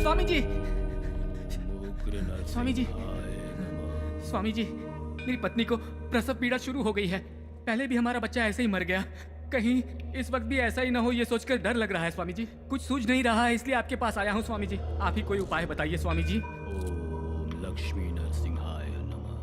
स्वामी जी, स्वामी जी, स्वामी जी, मेरी पत्नी को प्रसव पीड़ा शुरू हो गई है। पहले भी हमारा बच्चा ऐसे ही मर गया, कहीं इस वक्त भी ऐसा ही ना हो, ये सोचकर डर लग रहा है स्वामी जी। कुछ सूझ नहीं रहा है, इसलिए आपके पास आया हूँ स्वामी जी। आप ही कोई उपाय बताइए स्वामी जी। ओम लक्ष्मी नरसिंहाय नमः।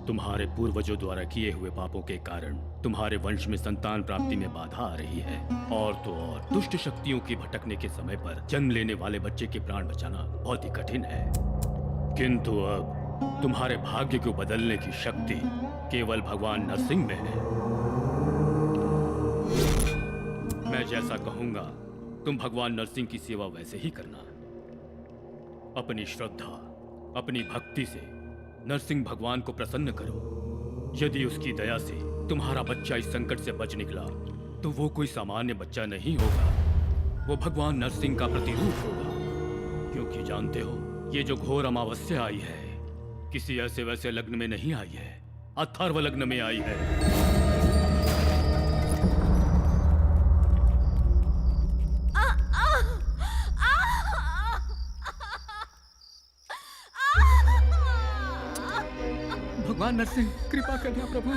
तुम्हारे पूर्वजों द्वारा किए हुए पापों के कारण तुम्हारे वंश में संतान प्राप्ति में बाधा आ रही है, और तो और दुष्ट शक्तियों के भटकने के समय पर जन्म लेने वाले बच्चे के प्राण बचाना बहुत ही कठिन है। किंतु अब तुम्हारे भाग्य को बदलने की शक्ति केवल भगवान नरसिंह में है। मैं जैसा कहूंगा तुम भगवान नरसिंह की सेवा वैसे ही करना। अपनी श्रद्धा, अपनी भक्ति से नरसिंह भगवान को प्रसन्न करो। यदि उसकी दया से तुम्हारा बच्चा इस संकट से बच निकला तो वो कोई सामान्य बच्चा नहीं होगा, वो भगवान नरसिंह का प्रतिरूप होगा। क्योंकि जानते हो, ये जो घोर अमावस्या आई है किसी ऐसे वैसे लग्न में नहीं आई है, अथर्व लग्न में आई है। भगवान नरसिंह कृपा करना प्रभु।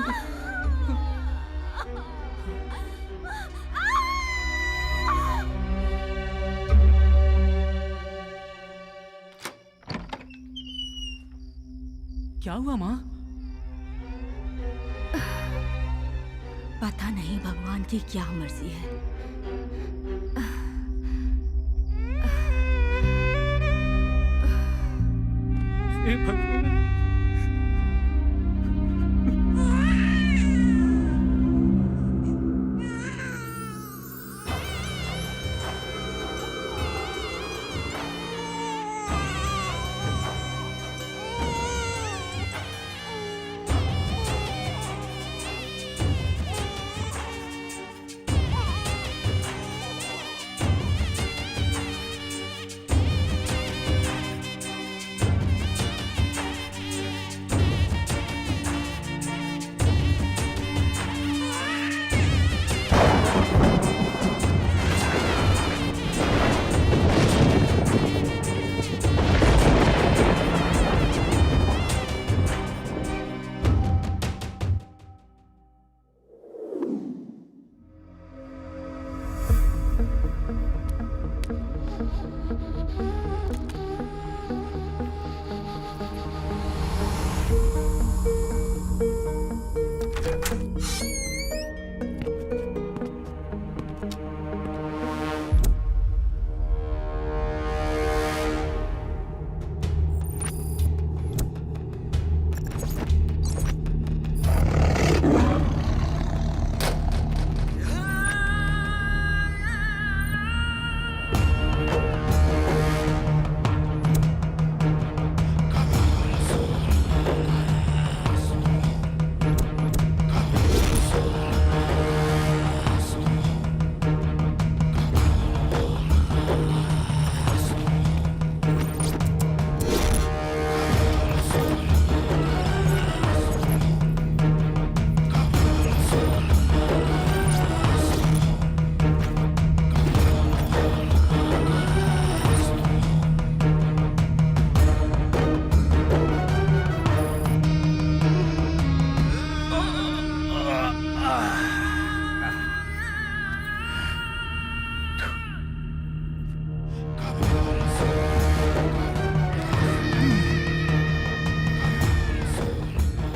क्या हुआ माँ? पता नहीं भगवान की क्या मर्जी है। हे भगवान,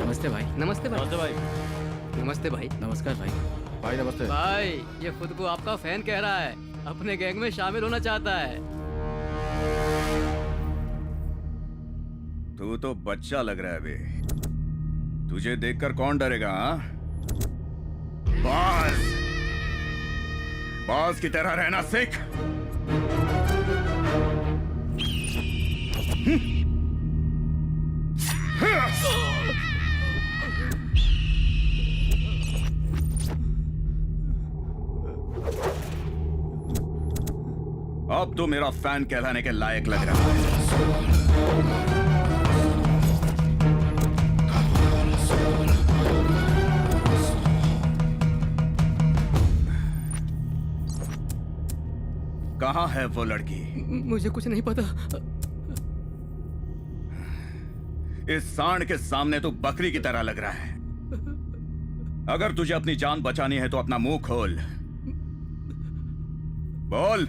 नमस्ते भाई। नमस्ते भाई। नमस्ते भाई। नमस्ते भाई। नमस्कार भाई। भाई नमस्ते। भाई ये खुद को आपका फैन कह रहा है, अपने गैंग में शामिल होना चाहता है। तू तो बच्चा लग रहा है बे। तुझे देखकर कौन डरेगा? हाँ, बाज बाज की तरह रहना सीख। अब तो मेरा फैन कहलाने के लायक लग रहा है। कहाँ है वो लड़की? मुझे कुछ नहीं पता। इस सांड के सामने तू बकरी की तरह लग रहा है। अगर तुझे अपनी जान बचानी है तो अपना मुंह खोल, बोल।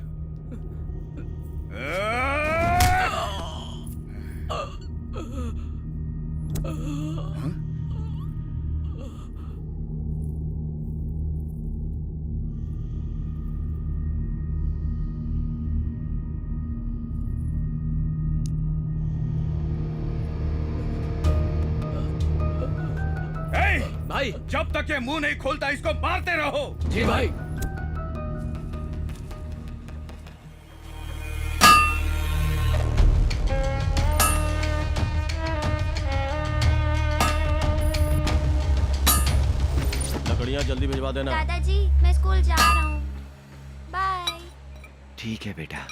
भाई। जब तक ये मुंह नहीं खोलता इसको मारते रहो। जी भाई। लकड़ियाँ जल्दी भिजवा देना। दादाजी मैं स्कूल जा रहा हूँ, बाय। ठीक है बेटा।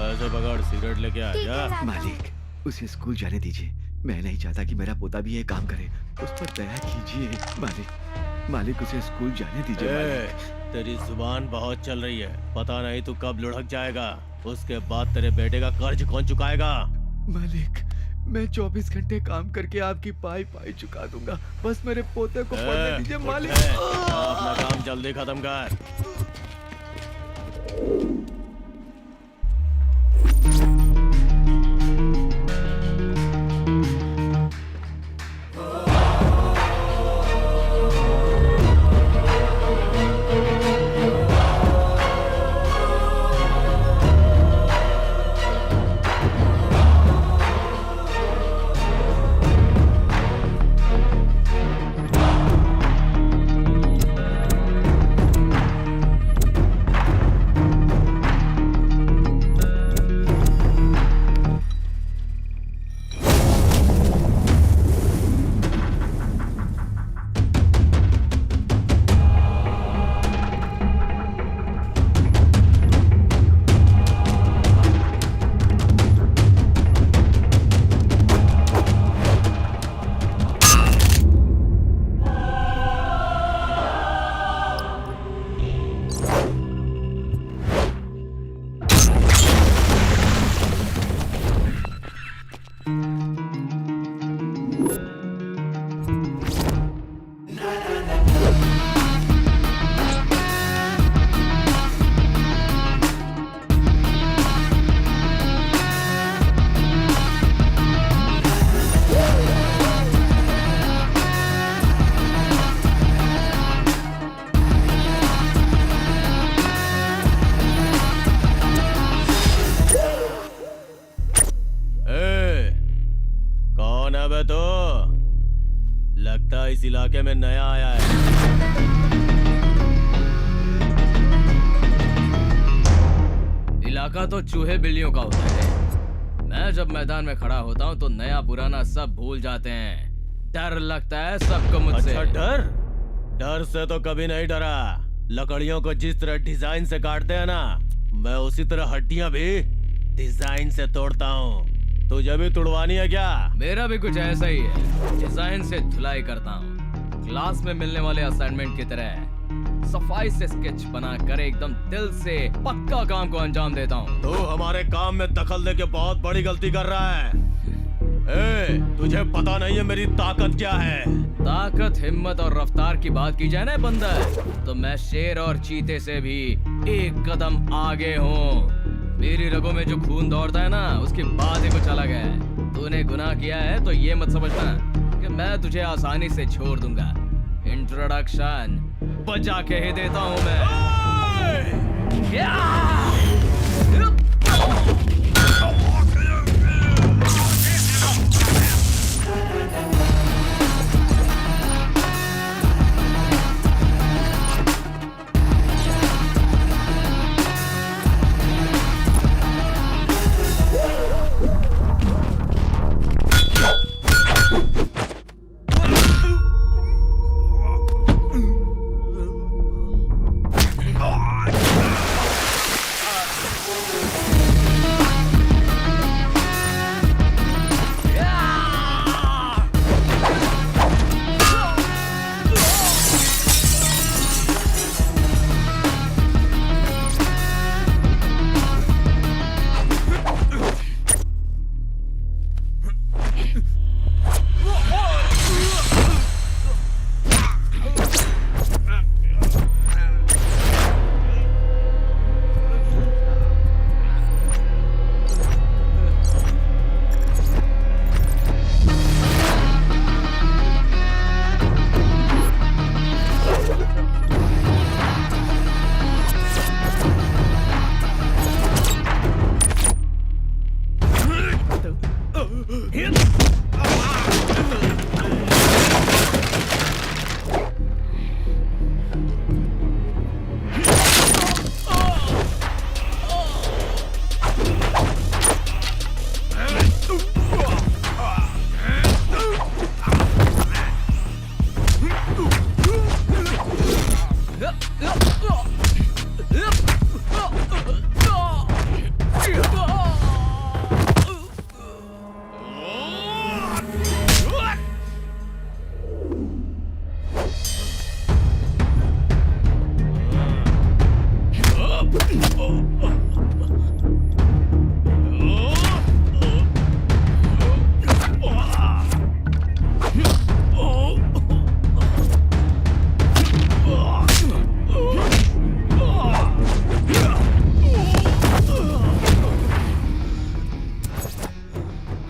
ऐसे पकड़, सिगरेट लेके आ ठीक है, जा। दादा। मालिक, उसे स्कूल जाने दीजिए। मैं नहीं चाहता कि मेरा पोता भी ये काम करे। उस पर दया कीजिए मालिक। मालिक, उसे स्कूल जाने दीजिए मालिक। तेरी जुबान बहुत चल रही है, पता नहीं तू कब लुढ़क जाएगा। उसके बाद तेरे बेटे का कर्ज कौन चुकाएगा? मालिक, मैं 24 घंटे काम करके आपकी पाई पाई चुका दूंगा। बस मेरे पोते को पढ़ने दीजिए मालिक। अपना काम जल्दी खत्म कर। इस इलाके में नया आया है। इलाका तो चूहे बिल्लियों का होता है। मैं जब मैदान में खड़ा होता हूँ तो नया पुराना सब भूल जाते हैं। डर लगता है सबको मुझसे। अच्छा, डर से तो कभी नहीं डरा। लकड़ियों को जिस तरह डिजाइन से काटते हैं ना, मैं उसी तरह हड्डियां भी डिजाइन से तोड़ता हूँ। तुझे भी तुड़वानी है क्या? मेरा भी कुछ ऐसा ही है, डिजाइन से धुलाई करता हूँ। क्लास में मिलने वाले असाइनमेंट की तरह सफाई से स्केच बनाकर एकदम दिल से पक्का काम को अंजाम देता हूँ। तू हमारे काम में दखल देके बहुत बड़ी गलती कर रहा है। तुझे पता नहीं है मेरी ताकत क्या है? ताकत, हिम्मत और रफ्तार की बात की जाए ना बंदर, तो मैं शेर और चीते से भी एक कदम आगे हूँ। मेरी रगों में जो खून दौड़ता है ना, उसकी बात ही कुछ अलग है। तूने गुनाह किया है तो ये मत समझना कि मैं तुझे आसानी से छोड़ दूंगा। इंट्रोडक्शन बजा के ही देता हूँ मैं।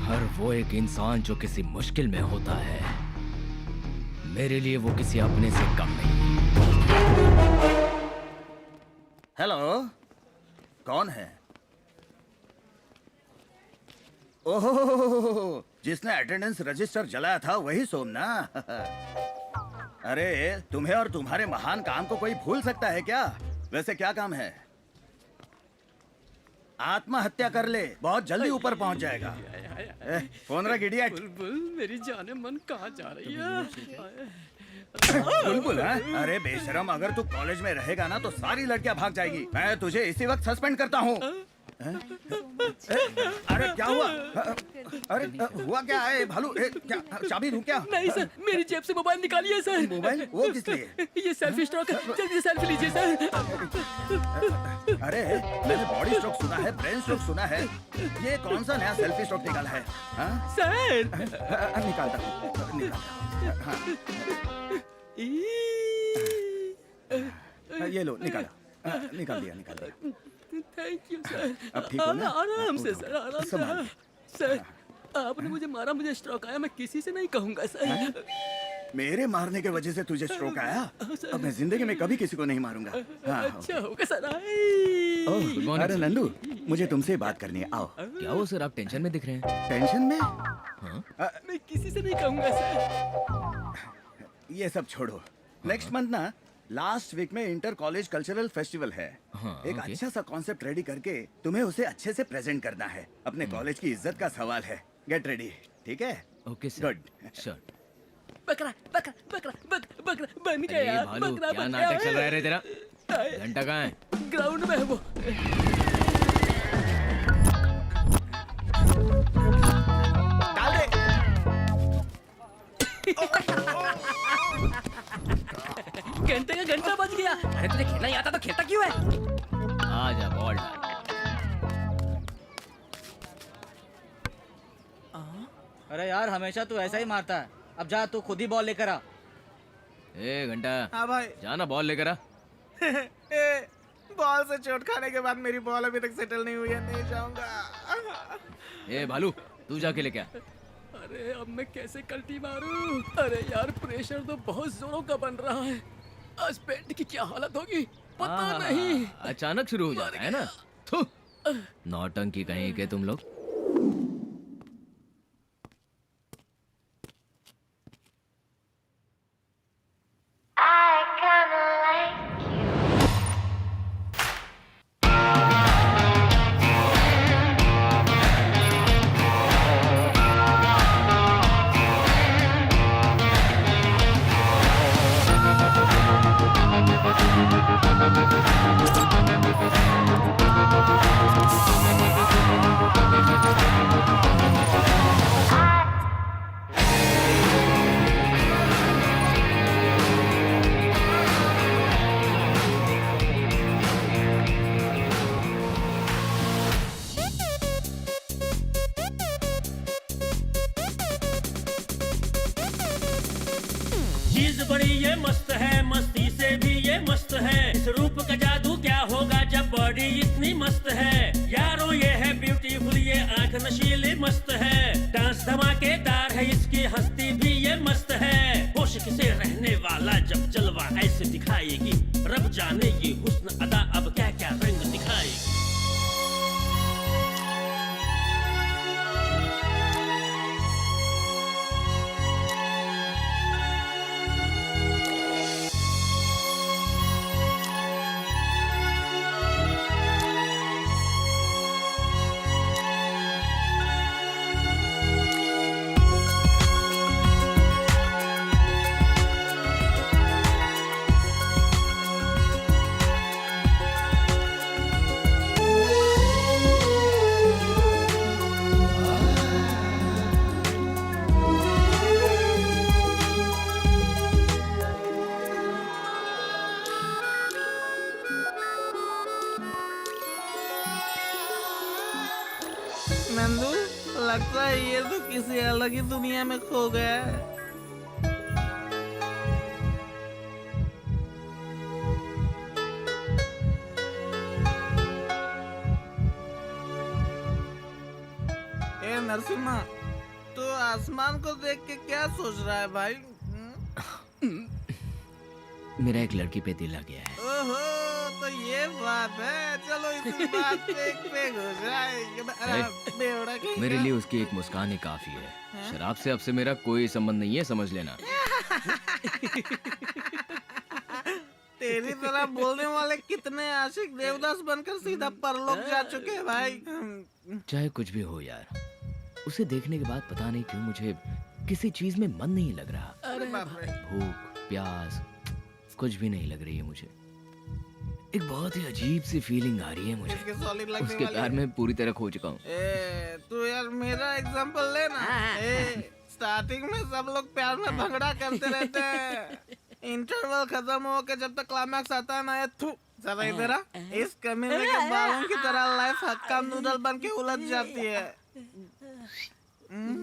हर वो एक इंसान जो किसी मुश्किल में होता है, मेरे लिए वो किसी अपने से कम नहीं। हेलो, कौन है? ओहो, जिसने अटेंडेंस रजिस्टर जलाया था वही सोम ना? अरे तुम्हें और तुम्हारे महान काम को कोई भूल सकता है क्या? वैसे क्या काम है? आत्महत्या कर ले, बहुत जल्दी ऊपर पहुंच जाएगा। फोन रख इडियट। बुलबुल मेरी जाने मन कहाँ जा रही है? बुलबुल हाँ? अरे बेशरम, अगर तू कॉलेज में रहेगा ना तो सारी लड़कियां भाग जाएगी। मैं तुझे इसी वक्त सस्पेंड करता हूँ। अरे क्या हुआ? अरे हुआ क्या है भालू? क्या चाबी दूं क्या? नहीं सर, मेरी जेब से मोबाइल निकालिए सर। मोबाइल? वो किस लिए? ये सेल्फी स्ट्रोक है, जल्दी से सेल्फी लीजिए सर। अरे मैंने बॉडी स्ट्रोक सुना है, ब्रेन स्ट्रोक सुना है, ये कौन सा नया सेल्फी स्ट्रोक निकाला है? हाँ? सर निकालता हूँ। ये लो, निकाला। निकाल दिया। Thank you sir. अब ठीक हो ना? आराम से सर, आराम संभाल। से। सर आपने मुझे मारा, मुझे स्ट्रोक आया, मैं किसी से नहीं कहूंगा सर। मेरे मारने के वजह से तुझे स्ट्रोक आया? अब मैं जिंदगी में कभी किसी को नहीं मारूंगा। हाँ, अच्छा होगा सर। ओह, अरे नंदू, मुझे तुमसे बात करनी है, आओ। क्या हो सर, आप टेंशन में दिख रहे हैं? टेंशन में? मैं किसी से नहीं कहूंगा सर। ये सब छोड़ो। नेक्स्ट मंथ ना लास्ट वीक में इंटर कॉलेज कल्चरल फेस्टिवल है। एक ओके। अच्छा सा कॉन्सेप्ट रेडी करके तुम्हें उसे अच्छे से प्रेजेंट करना है। अपने कॉलेज की इज्जत का सवाल है। गेट रेडी, ठीक है? Okay sir. गुड। श्योर। बकरा बकरा बकरा बकरा बन अरे गया। भालू, बकरा क्या बन नाटक चल गया। रहा है रे तेरा? घंटा कहाँ है? ग्राउंड में है वो। डाल दे। घंटे का घंटा बज गया। अरे तुझे खेलना ही आता तो खेलता क्यों है? आ जा, बॉल डाल। अरे यार हमेशा तू ऐसा ही मारता है। अब जा तू खुद ही बॉल लेकर आ। ए घंटा, हाँ भाई। जाना बॉल लेकर आ। बॉल से चोट खाने के बाद मेरी बॉल अभी तक सेटल नहीं हुई है, नहीं जाऊंगा। ए भालू, तू जाके लेके आ। अरे अब मैं कैसे कल्टी मारूं? अरे यार प्रेशर तो बहुत जोरों का बन रहा है। आज पेट की क्या हालत होगी पता हाँ, नहीं। अचानक शुरू हो जाता है ना। थू, नौटंकी कहीं के तुम लोग। I kinda like you. चीज बड़ी ये मस्त है, मस्ती से भी ये मस्त है। इस रूप का जादू क्या होगा जब बॉडी इतनी मस्त है। यारो ये है ब्यूटीफुल, ये आंख नशीली मस्त है। डांस धमाकेदार है, इसकी हस्ती भी ये मस्त है। होश से रहने वाला जब जलवा ऐसे दिखाएगी, रब जाने ये हुस्न अदा अब क्या क्या रंग दिखाएगी। नंदू, लगता है ये तो किसी अलग ही दुनिया में खो गया है। ए नरसिम्हा, तो आसमान को देख के क्या सोच रहा है भाई? मेरा एक लड़की पे दिल आ गया है। ओहो, तो ये बात है। चलो इसी बात पे एक पेग हो जाए। बेवड़ा कहीं मेरे का। लिए उसकी एक मुस्कान ही काफी है। शराब से अब से मेरा कोई संबंध नहीं है, समझ लेना। तेरी तरह बोलने वाले कितने आशिक देवदास बनकर सीधा परलोक जा चुके हैं भाई। चाहे कुछ भी हो यार, उसे देखने के बाद पता नहीं क्यों मुझे किसी चीज में मन नहीं लग रहा। अरे बाप रे। भूख प्यास कुछ भी नहीं लग रही है मुझे। एक बहुत ही अजीब सी फीलिंग आ रही है मुझे। इसके solid लगने उसके वाली प्यार है। में पूरी तरह खो चुका हूँ। ए, तू यार मेरा एग्जांपल लेना। ए, स्टार्टिंग में सब लोग प्यार में झगड़ा करते रहते हैं। इंटरवल खत्म हो के जब तक क्लाइमैक्स आता है ना, ये थू जरा इधर आ। इस कमीने के बालों की तरह लाइफ हक्का नूडल बन के उलझ जाती है।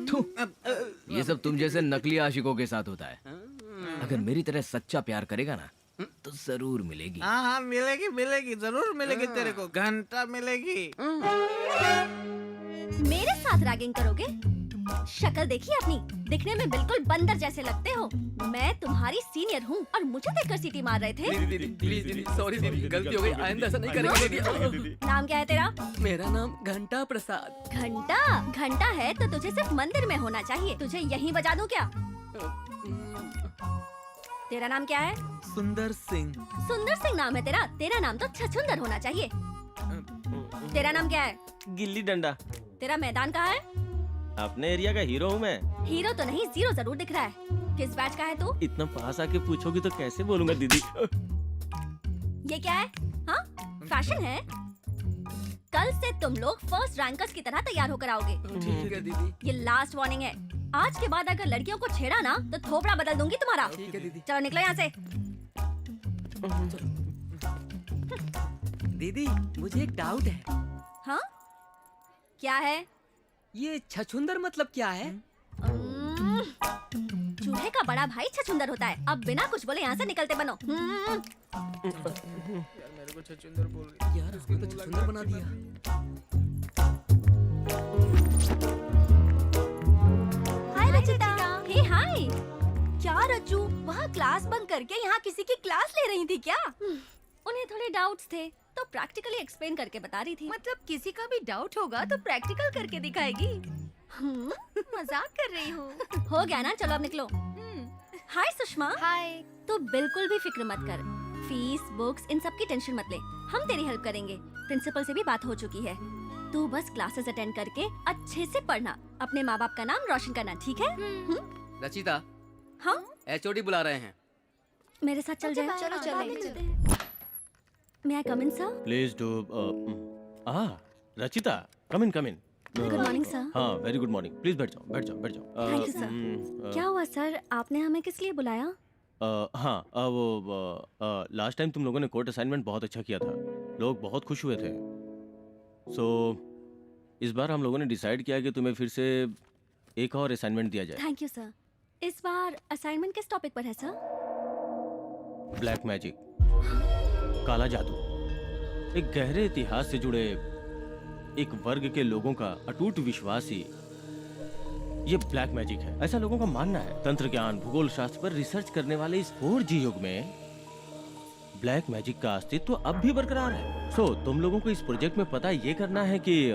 थू, ये सब तुम जैसे नकली आशिकों के साथ होता है। अगर मेरी तरह सच्चा प्यार करेगा ना तो जरूर मिलेगी। हाँ हाँ, मिलेगी मिलेगी, जरूर मिलेगी। तेरे को घंटा मिलेगी। मेरे साथ रैगिंग करोगे? शक्ल देखी अपनी, दिखने में बिल्कुल बंदर जैसे लगते हो। मैं तुम्हारी सीनियर हूँ और मुझे देखकर सीटी मार रहे थे। दीदी प्लीज दीदी, सॉरी दीदी, गलती हो गई, आइंदा ऐसा नहीं करेंगे दीदी। नाम क्या है तेरा? मेरा नाम घंटा प्रसाद। घंटा? घंटा है तो तुझे सिर्फ मंदिर में होना चाहिए। तुझे यहीं बजा दूं क्या? तेरा नाम क्या है? सुंदर सिंह। सुंदर सिंह नाम है तेरा? तेरा नाम तो छछुंदर होना चाहिए। तेरा नाम क्या है? गिल्ली डंडा। तेरा मैदान कहाँ है? अपने एरिया का हीरो हूँ मैं। हीरो तो नहीं, जीरो जरूर दिख रहा है। किस बैच का है तू? इतना पास आके पूछोगी तो कैसे बोलूंगा दीदी। ये क्या है? हाँ, फैशन है। कल से तुम लोग फर्स्ट रैंकर्स की तरह तैयार होकर आओगे। ठीक है दीदी। ये लास्ट वार्निंग है। आज के बाद अगर लड़कियों को छेड़ा ना तो थोपड़ा बदल दूंगी तुम्हारा। ठीक है दीदी। चलो निकलो यहाँ से। दीदी मुझे एक डाउट है। हाँ, क्या है? ये छछुंदर मतलब क्या है? चूहे का बड़ा भाई छछुंदर होता है। अब बिना कुछ बोले यहाँ से निकलते बनो। मेरे को छछुंदर बोल रही है। यार उसको तो छछुंदर बना दिया। हाय रचिता। हे हाय। क्या रज्जू, वहाँ क्लास बंक करके यहाँ किसी की क्लास ले रही थी क्या? उन्हें थोड़े डाउट्स थे तो प्रैक्टिकली एक्सप्लेन करके बता रही थी। मतलब किसी का भी डाउट होगा तो प्रैक्टिकल करके दिखाएगी। मजाक कर रही हूँ। हो गया ना, चलो अब निकलो। हाय सुषमा। हाय। तू बिल्कुल भी फिक्र मत कर। फीस, बुक्स, इन सब की टेंशन मत ले। हम तेरी हेल्प करेंगे। प्रिंसिपल से भी बात हो चुकी है। तू बस क्लासेस अटेंड करके अच्छे से पढ़ना। अपने माँ बाप का नाम रोशन करना, ठीक है? रचिता, हाँ, एचओडी बुला रहे हैं। मेरे साथ चल जाए। चलो, चलो, मिलते हैं। May I come in, sir? Please do. Rachita, come in come in. Good morning, sir. हाँ, वेरी गुड मॉर्निंग। प्लीज बैठ जाओ बैठ जाओ बैठ जाओ। Thank you, sir. क्या हुआ सर, आपने हमें किस लिए बुलाया? हाँ, वो लास्ट टाइम तुम लोगों ने कोर्ट असाइनमेंट बहुत अच्छा किया था। लोग बहुत खुश हुए थे। सो इस बार हम लोगों ने डिसाइड किया कि तुम्हें फिर से एक और असाइनमेंट दिया जाए। Thank you sir. इस बार असाइनमेंट किस टॉपिक पर है सर? ब्लैक मैजिक, काला जादू। एक गहरे इतिहास से जुड़े एक वर्ग के लोगों का अटूट विश्वास ही ये ब्लैक मैजिक है। ऐसा लोगों का मानना है। तंत्र ज्ञान, भूगोल शास्त्र पर रिसर्च करने वाले इस 4G युग में ब्लैक मैजिक का अस्तित्व अब भी बरकरार है। सो तुम लोगों को इस प्रोजेक्ट में पता ये करना है कि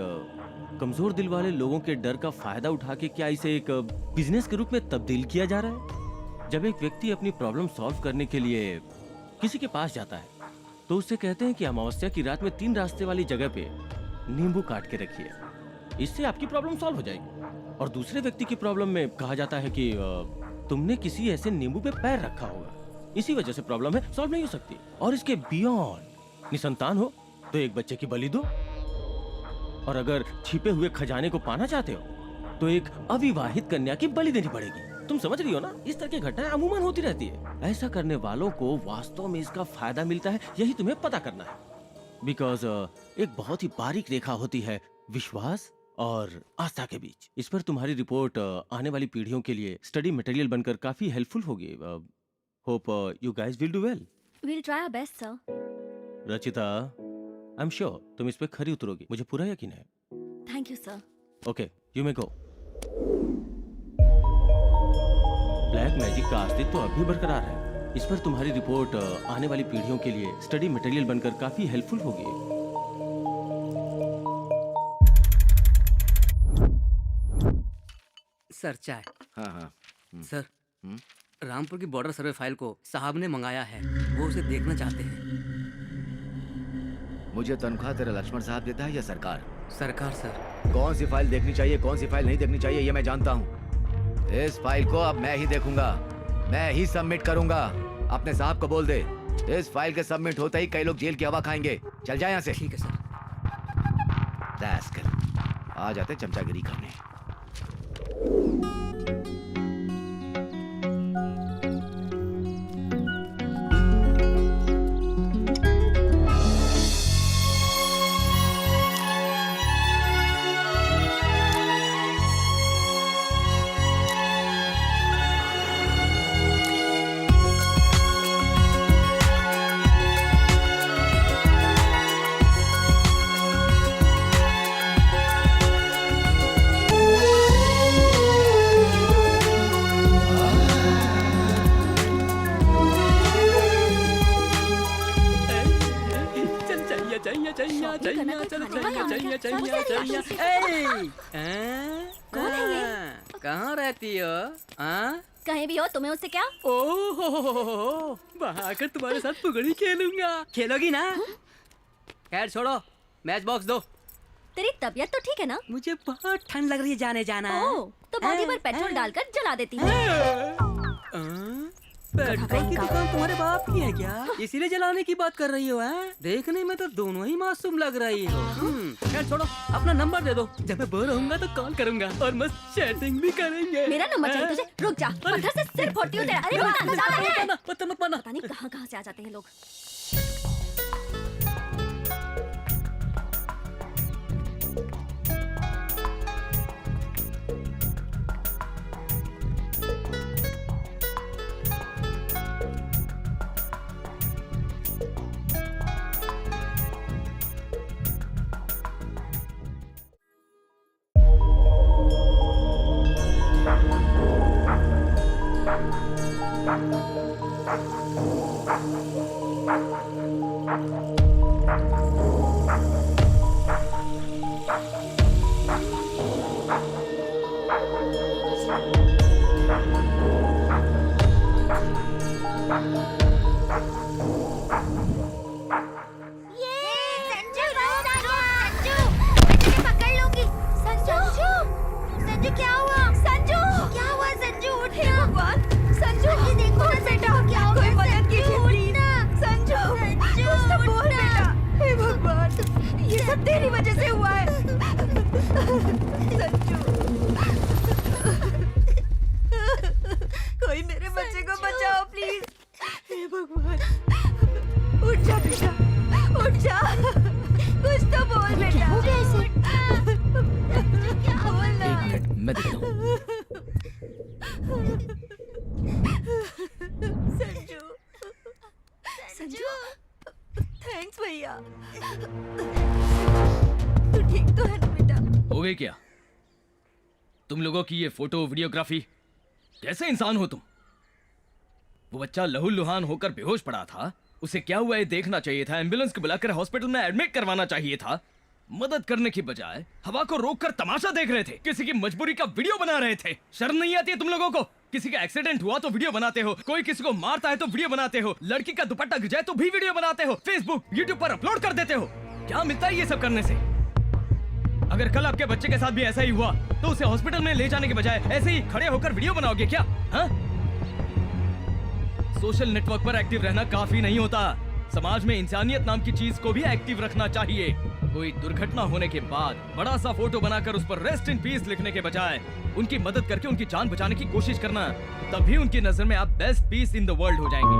कमजोर दिल वाले लोगों के डर का फायदा उठा के क्या इसे एक बिजनेस के रूप में तब्दील किया जा रहा है। जब एक व्यक्ति अपनी प्रॉब्लम सॉल्व करने के लिए किसी के पास जाता है तो उससे कहते हैं कि अमावस्या की रात में 3 रास्ते वाली जगह पे नींबू काट के रखिए, इससे आपकी प्रॉब्लम सॉल्व हो जाएगी। और दूसरे व्यक्ति की प्रॉब्लम में कहा जाता है कि तुमने किसी ऐसे नींबू पे पैर रखा होगा, इसी वजह से प्रॉब्लम है, सॉल्व नहीं हो सकती। और इसके बियॉन्ड निसंतान हो तो एक बच्चे की बलि दो, और अगर छिपे हुए खजाने को पाना चाहते हो तो एक अविवाहित कन्या की बलि देनी पड़ेगी। तुम समझ रही हो ना? इस तरह की घटनाएं अमूमन होती रहती है। ऐसा करने वालों को वास्तव में इसका फायदा मिलता है, यही तुम्हें पता करना है। बिकॉज एक बहुत ही बारीक रेखा होती है विश्वास और आस्था के बीच। इस पर तुम्हारी रिपोर्ट आने वाली पीढ़ियों के लिए स्टडी मटेरियल बनकर काफी हेल्पफुल होगी। Hope you guys will do well. We'll try our best, sir. Rachita, I am sure तुम इस पे खरी उतरोगी, मुझे पूरा यकीन है। Thank you, sir. Okay, you may go. Black magic का अस्तित्व तो अब भी बरकरार है। इस पर तुम्हारी रिपोर्ट आने वाली पीढ़ियों के लिए स्टडी मटेरियल बनकर काफी हेल्पफुल होगी। सर चाय। हाँ हाँ। सर रामपुर की बॉर्डर सर्वे फाइल को साहब ने मंगाया है, वो उसे देखना चाहते हैं। मुझे तनख्वाह तेरा लक्ष्मण साहब देता है या सरकार? सरकार सर। कौन सी फाइल देखनी चाहिए, कौन सी फाइल नहीं देखनी चाहिए, ये मैं जानता हूँ। इस फाइल को अब मैं ही देखूंगा, मैं ही सबमिट करूंगा। अपने साहब को बोल दे, इस फाइल के सबमिट होते ही कई लोग जेल की हवा खाएंगे। चल जाए यहाँ से। ठीक है सर। रास्कल, आ जाते चमचागिरी करने। कहाँ रहती हो? कहीं भी हो, तुम्हें उससे क्या? ओह, वहाँ आकर तुम्हारे साथ पुगड़ी खेलूंगा। खेलोगी ना? खैर छोड़ो, मैच बॉक्स दो। तेरी तबीयत तो ठीक है ना? मुझे बहुत ठंड लग रही है, जाने जाना। ओह, तो बॉडी पर पेट्रोल डालकर जला देती हूँ। पेट्रोल की दुकान तुम्हारे बाप की है क्या? इसीलिए जलाने की बात कर रही हो? देखने में तो दोनों ही मासूम लग रही हो। खैर छोड़ो, अपना नंबर दे दो, जब मैं बोर होऊंगा तो कॉल करूंगा और मस्त चैटिंग भी करेंगे। मेरा नंबर चाहिए तुझे? रुक जा, पत्थर से सिर फोड़ती हूँ तेरा। अरे रुक जा, जाता है। पता मत माना। पता नहीं कहाँ से आ जाते हैं लोग। तेरी वजह से हुआ है संजू। कोई मेरे बच्चे को बचाओ प्लीज। हे भगवान, उठ जा बेटा, उठ जा, कुछ तो बोल बेटा। क्या बोल ना? एक मिनट, मैं देखता हूँ। संजू, संजू, थैंक्स भैया। तू ठीक तो है ना बेटा? हो गई क्या तुम लोगों की ये फोटो वीडियोग्राफी? कैसे इंसान हो तुम? वो बच्चा लहूलुहान होकर बेहोश पड़ा था, उसे क्या हुआ ये देखना चाहिए था, एम्बुलेंस को बुलाकर हॉस्पिटल में एडमिट करवाना चाहिए था। मदद करने की बजाय हवा को रोककर तमाशा देख रहे थे, किसी की मजबूरी का वीडियो बना रहे थे। शर्म नहीं आती है तुम लोगों को? किसी का एक्सीडेंट हुआ तो वीडियो बनाते हो, कोई किसी को मारता है तो वीडियो बनाते हो, लड़की का दुपट्टा गिर जाए तो भी वीडियो बनाते हो, फेसबुक यूट्यूब पर अपलोड कर देते हो। क्या मिलता है ये सब करने से? अगर कल आपके बच्चे के साथ भी ऐसा ही हुआ तो उसे हॉस्पिटल में ले जाने के बजाय ऐसे ही खड़े होकर वीडियो बनाओगे क्या? हाँ? सोशल नेटवर्क पर एक्टिव रहना काफी नहीं होता, समाज में इंसानियत नाम की चीज को भी एक्टिव रखना चाहिए। कोई दुर्घटना होने के बाद बड़ा सा फोटो बनाकर उस पर रेस्ट इन पीस लिखने के बजाय उनकी मदद करके उनकी जान बचाने की कोशिश करना, तभी उनकी नजर में आप best piece in the world हो जाएंगे।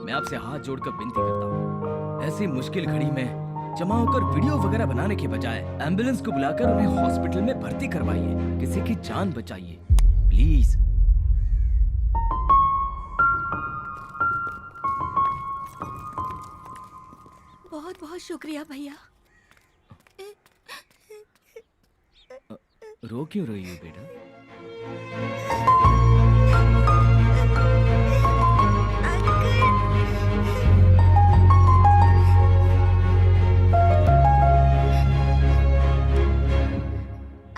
मैं आपसे हाथ जोड़कर विनती करता हूँ, ऐसी मुश्किल घड़ी में जमा होकर वीडियो वगैरह बनाने के बजाय एम्बुलेंस को बुलाकर उन्हें हॉस्पिटल में भर्ती करवाइए, किसी की जान बचाइए प्लीज। बहुत बहुत शुक्रिया भैया। रो क्यों रही हो बेटा?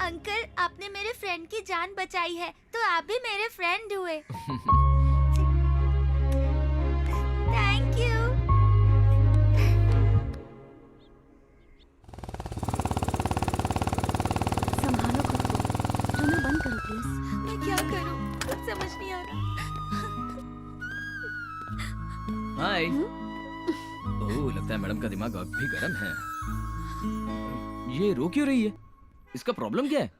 अंकल, आपने मेरे फ्रेंड की जान बचाई है, तो आप भी मेरे फ्रेंड हुए। Thank you. संभालो खुद को, रोना बंद करो प्लीज। मैं क्या करूं, कुछ समझ नहीं आ रहा। हाय। ओह, लगता है मैडम का दिमाग अब भी गर्म है। ये रो क्यों रही है? इसका प्रॉब्लम क्या है?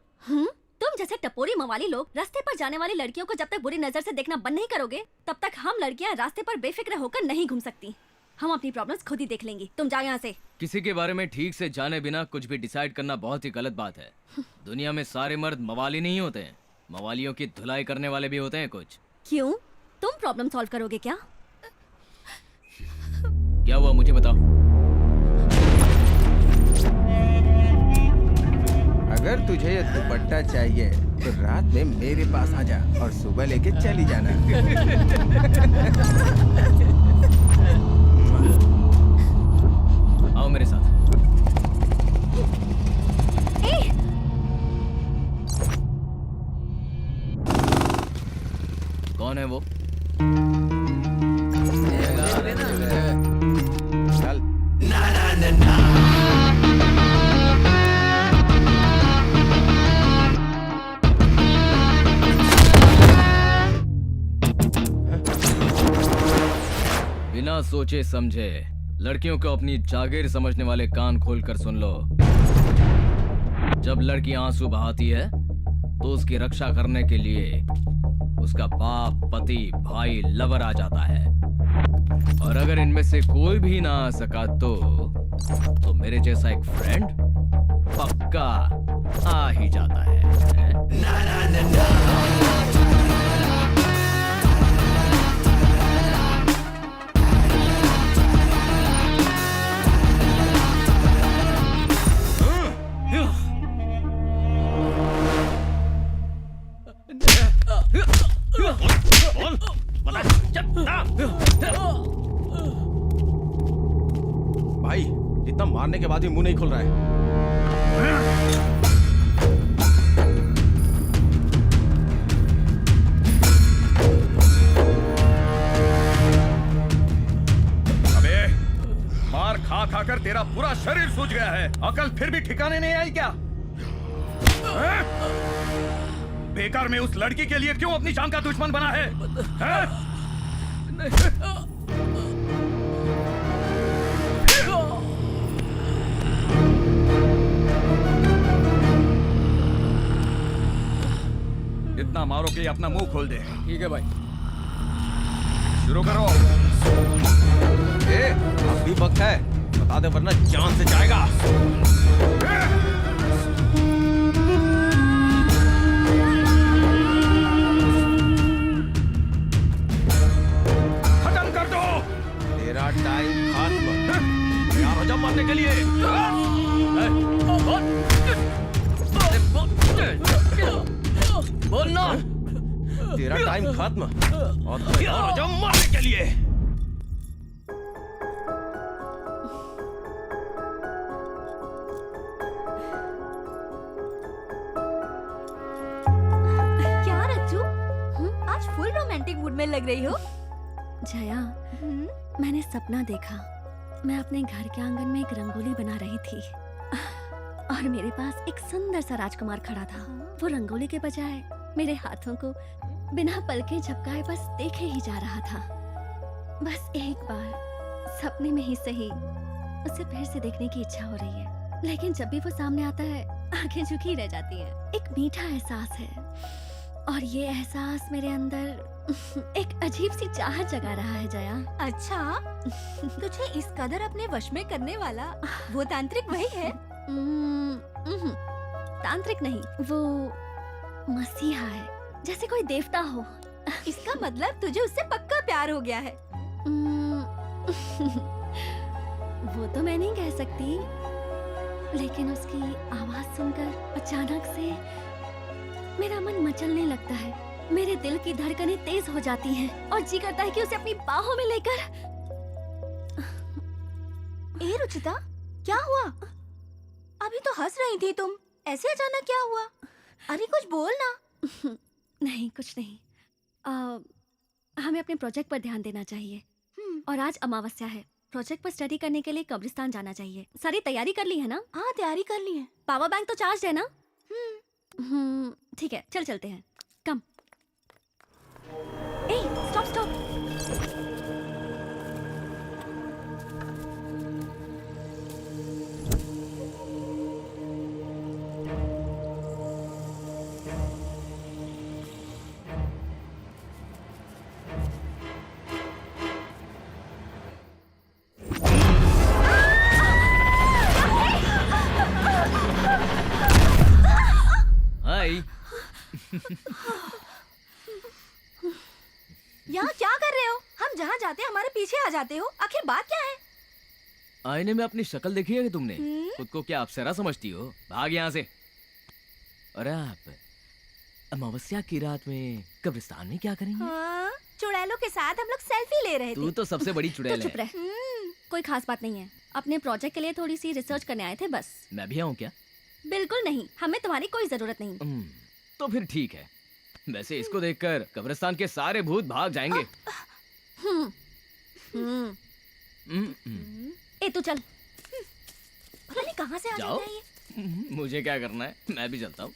तुम जैसे टपोरी मवाली लोग रास्ते पर जाने वाली लड़कियों को जब तक बुरी नजर से देखना बंद नहीं करोगे, तब तक हम लड़कियां रास्ते पर बेफिक्र होकर नहीं घूम सकती। हम अपनी प्रॉब्लम्स खुद ही देख लेंगी, तुम जाओ यहाँ से। किसी के बारे में ठीक से जाने बिना कुछ भी डिसाइड करना बहुत ही गलत बात है। दुनिया में सारे मर्द मवाली नहीं होते हैं, मवालियों की धुलाई करने वाले भी होते हैं कुछ। क्यों? तुम प्रॉब्लम सॉल्व करोगे क्या? क्या हुआ मुझे बताओ। अगर तुझे ये दुपट्टा चाहिए तो रात में मेरे पास आ जा और सुबह लेके चली जाना। आओ मेरे साथ। कौन है वो? चल। बिना सोचे समझे लड़कियों को अपनी जागीर समझने वाले कान खोलकर सुन लो। जब लड़की आंसू बहाती है तो उसकी रक्षा करने के लिए उसका बाप, पति, भाई, लवर आ जाता है। और अगर इनमें से कोई भी ना आ सका तो मेरे जैसा एक फ्रेंड पक्का आ ही जाता है। भाई, इतना मारने के बाद भी मुंह नहीं खुल रहा है। अबे, मार खा खा कर तेरा पूरा शरीर सूज गया है, अकल फिर भी ठिकाने नहीं आई क्या? हैं? बेकार में उस लड़की के लिए क्यों अपनी जान का दुश्मन बना है? हैं? इतना मारो कि अपना मुंह खोल दे। ठीक है भाई। शुरू करो। अब भी वक्त है, बता दे वरना जान से जाएगा। खत्म कर दो। तेरा टाइम खत्म। तैयार हो जा मारने के लिए। बोल ना। तेरा टाइम खत्म और तैयार हो जा मारने के लिए। क्या रज्जू, आज फुल रोमांटिक मूड में लग रही हो। जया, मैंने सपना देखा। मैं अपने घर के आंगन में एक रंगोली बना रही थी और मेरे पास एक सुंदर सा राजकुमार खड़ा था। वो रंगोली के बजाय मेरे हाथों को बिना पलके झपकाए बस देखे ही जा रहा था। बस एक बार सपने में ही सही उसे फिर से देखने की इच्छा हो रही है, लेकिन जब भी वो सामने आता है आंखें झुकी रह जाती हैं। एक मीठा एहसास है और ये एहसास मेरे अंदर एक अजीब सी चाहत जगा रहा है। जया, अच्छा, तुझे इस कदर अपने वश में करने वाला वो तांत्रिक वही है? तांत्रिक नहीं, वो मसीहा है, जैसे कोई देवता हो। इसका मतलब तुझे उससे पक्का प्यार हो गया है। वो तो मैं नहीं कह सकती, लेकिन उसकी आवाज सुनकर अचानक से मेरा मन मचलने लगता है, मेरे दिल की धड़कनें तेज हो जाती हैं और जी करता है कि उसे अपनी बाहों में लेकर। ए रुचिता, क्या हुआ? अभी तो हंस रही थी तुम, ऐसे अचानक क्या हुआ? अरे कुछ बोल ना। नहीं, कुछ नहीं। हमें अपने प्रोजेक्ट पर ध्यान देना चाहिए। और आज अमावस्या है, प्रोजेक्ट पर स्टडी करने के लिए कब्रिस्तान जाना चाहिए। सारी तैयारी कर ली है ना? हाँ, तैयारी कर ली है। पावर बैंक तो चार्ज है ना? ठीक है, चल चलते हैं। कम। ए, स्टॉप स्टॉप। हाय। यहाँ क्या कर रहे हो? हम जहाँ जाते हैं हमारे पीछे आ जाते हो, आखिर बात क्या है? आईने में अपनी शक्ल देखी है तुमने? खुद को क्या अप्सरा समझती हो? भाग यहाँ से। और आप अमावस्या की रात में कब्रिस्तान में क्या करेंगे? हाँ, चुड़ैलों के साथ हम लोग सेल्फी ले रहे थे। तू तो सबसे बड़ी तो चुड़ैल चुप है। रह। कोई खास बात नहीं है, अपने प्रोजेक्ट के लिए थोड़ी सी रिसर्च करने आए थे बस। मैं भी आऊँ क्या? बिल्कुल नहीं, हमें तुम्हारी कोई जरूरत नहीं। तो फिर ठीक है। वैसे इसको देखकर कब्रिस्तान के सारे भूत भाग जाएंगे। ए तू चल। पता नहीं कहाँ से आ जाओ। जाता है ये। मुझे क्या करना है, मैं भी चलता हूँ।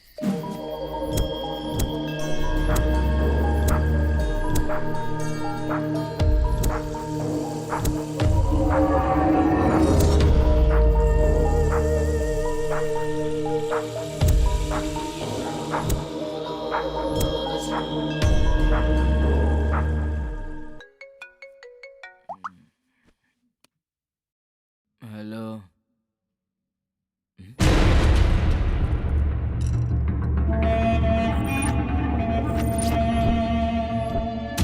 हेलो।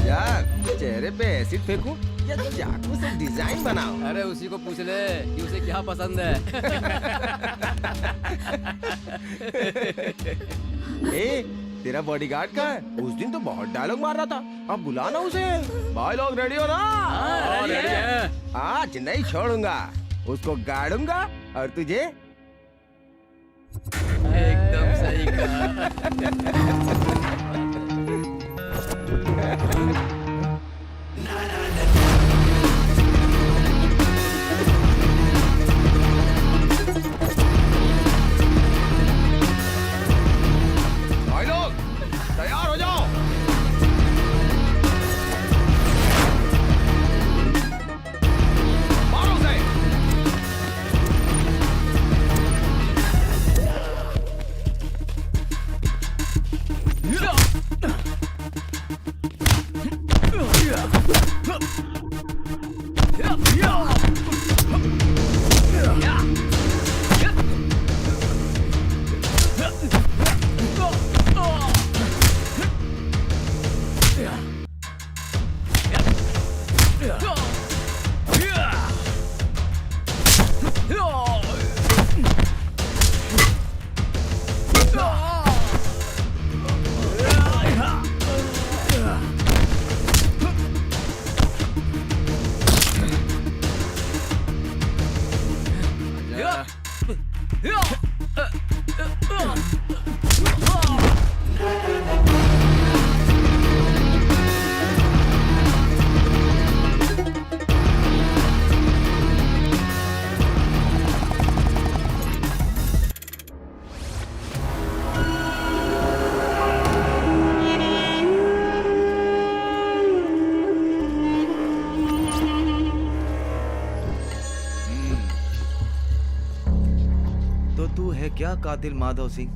यार चेहरे पे एसिड फेंकूं या चाकू से डिजाइन बनाओ? अरे उसी को पूछ ले कि उसे क्या पसंद है। ए, तेरा बॉडीगार्ड कहाँ है? उस दिन तो बहुत डायलॉग मार रहा था, अब बुला ना उसे। भाई लोग रेडी हो ना? रेडी है। आज नहीं छोड़ूंगा, उसको गाड़ूंगा और तुझे एकदम सही कहा। भाई लोग तैयार हो जाओ। मारो उसे। तू है क्या कातिल माधव सिंह?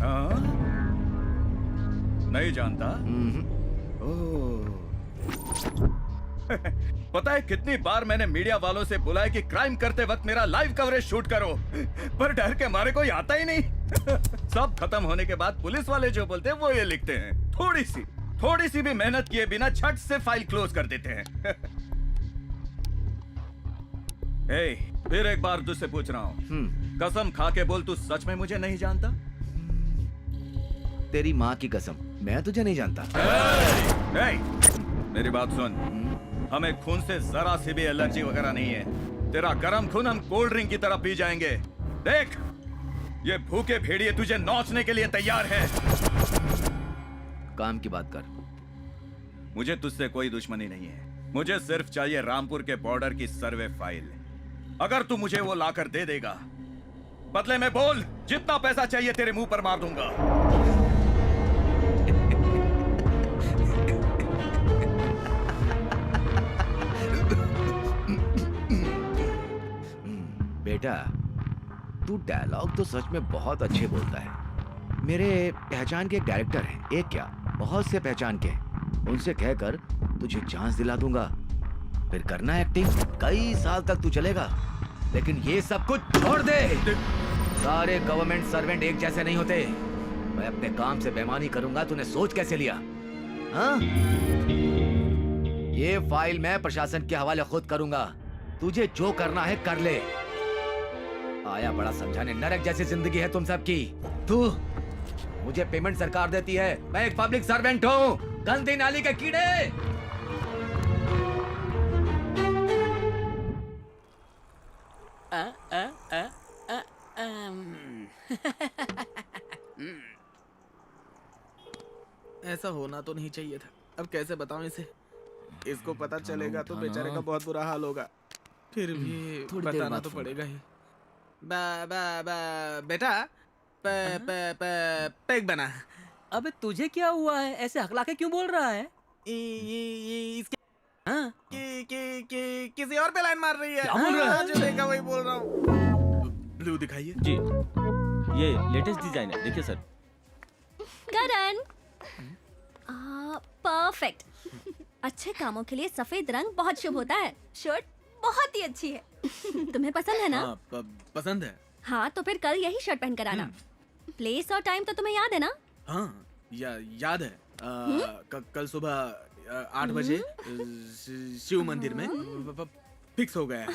हाँ? नहीं जानता? ओह पता है कितनी बार मैंने मीडिया वालों से बोला है कि क्राइम करते वक्त मेरा लाइव कवरेज शूट करो, पर डर के मारे कोई आता ही नहीं। सब खत्म होने के बाद पुलिस वाले जो बोलते हैं वो ये लिखते हैं। थोड़ी सी भी मेहनत किए बिना झट से फाइल क्लोज कर देते हैं। ए, फिर एक बार तुझसे पूछ रहा हूँ, कसम खा के बोल, तू सच में मुझे नहीं जानता? तेरी माँ की कसम, मैं तुझे नहीं जानता। मेरी बात सुन, हमें खून से जरा सी भी एलर्जी वगैरह नहीं है। तेरा गर्म खून हम कोल्ड ड्रिंक की तरह पी जाएंगे। देख, ये भूखे भेड़िए तुझे नोचने के लिए तैयार है। काम की बात कर। मुझे तुझसे कोई दुश्मनी नहीं है, मुझे सिर्फ चाहिए रामपुर के बॉर्डर की सर्वे फाइल। अगर तू मुझे वो लाकर दे देगा, बदले में बोल, जितना पैसा चाहिए तेरे मुंह पर मार दूंगा। बेटा, तू डायलॉग तो सच में बहुत अच्छे बोलता है। मेरे पहचान के एक डायरेक्टर हैं, एक क्या बहुत से पहचान के। उनसे कहकर तुझे चांस दिला दूंगा, फिर करना एक्टिंग। कई साल तक तू चलेगा, लेकिन ये सब कुछ छोड़ दे। सारे गवर्नमेंट सर्वेंट एक जैसे नहीं होते। मैं अपने काम से बेईमानी करूंगा, तूने सोच कैसे लिया? हाँ? ये फाइल मैं प्रशासन के हवाले खुद करूंगा। तुझे जो करना है कर ले। आया बड़ा समझाने, नरक जैसी जिंदगी है तुम सबकी। तू, मुझे पेमेंट सरकार देती है, मैं एक पब्लिक सर्वेंट हूँ। गंदी नाली के कीड़े। ऐसा होना तो नहीं चाहिए था। अब कैसे बताऊं इसे? इसको पता चलेगा तो बेचारे का बहुत बुरा हाल होगा। फिर भी बताना तो पड़ेगा ही। बेटा, पैक बना। अबे तुझे क्या हुआ है? ऐसे हकला के क्यों बोल रहा है? इसके हाँ? किसी और पे लाइन मार रही है। क्या बोल रहा है? जो देखा वही बोल रहा हूँ। ब्लू दिखाइए जी, ये लेटेस्ट डिजाइन है, देखिए सर। करण, परफेक्ट। अच्छे कामों के लिए सफेद रंग बहुत शुभ होता है। शर्ट बहुत ही अच्छी है। तुम्हें पसंद है ना? पसंद है। हाँ, तो फिर कल यही शर्ट पहन कर आना। प्लेस और टाइम तो तुम्हें याद है ना? हाँ, याद है। कल सुबह 8 बजे शिव मंदिर में फिक्स हो गया है।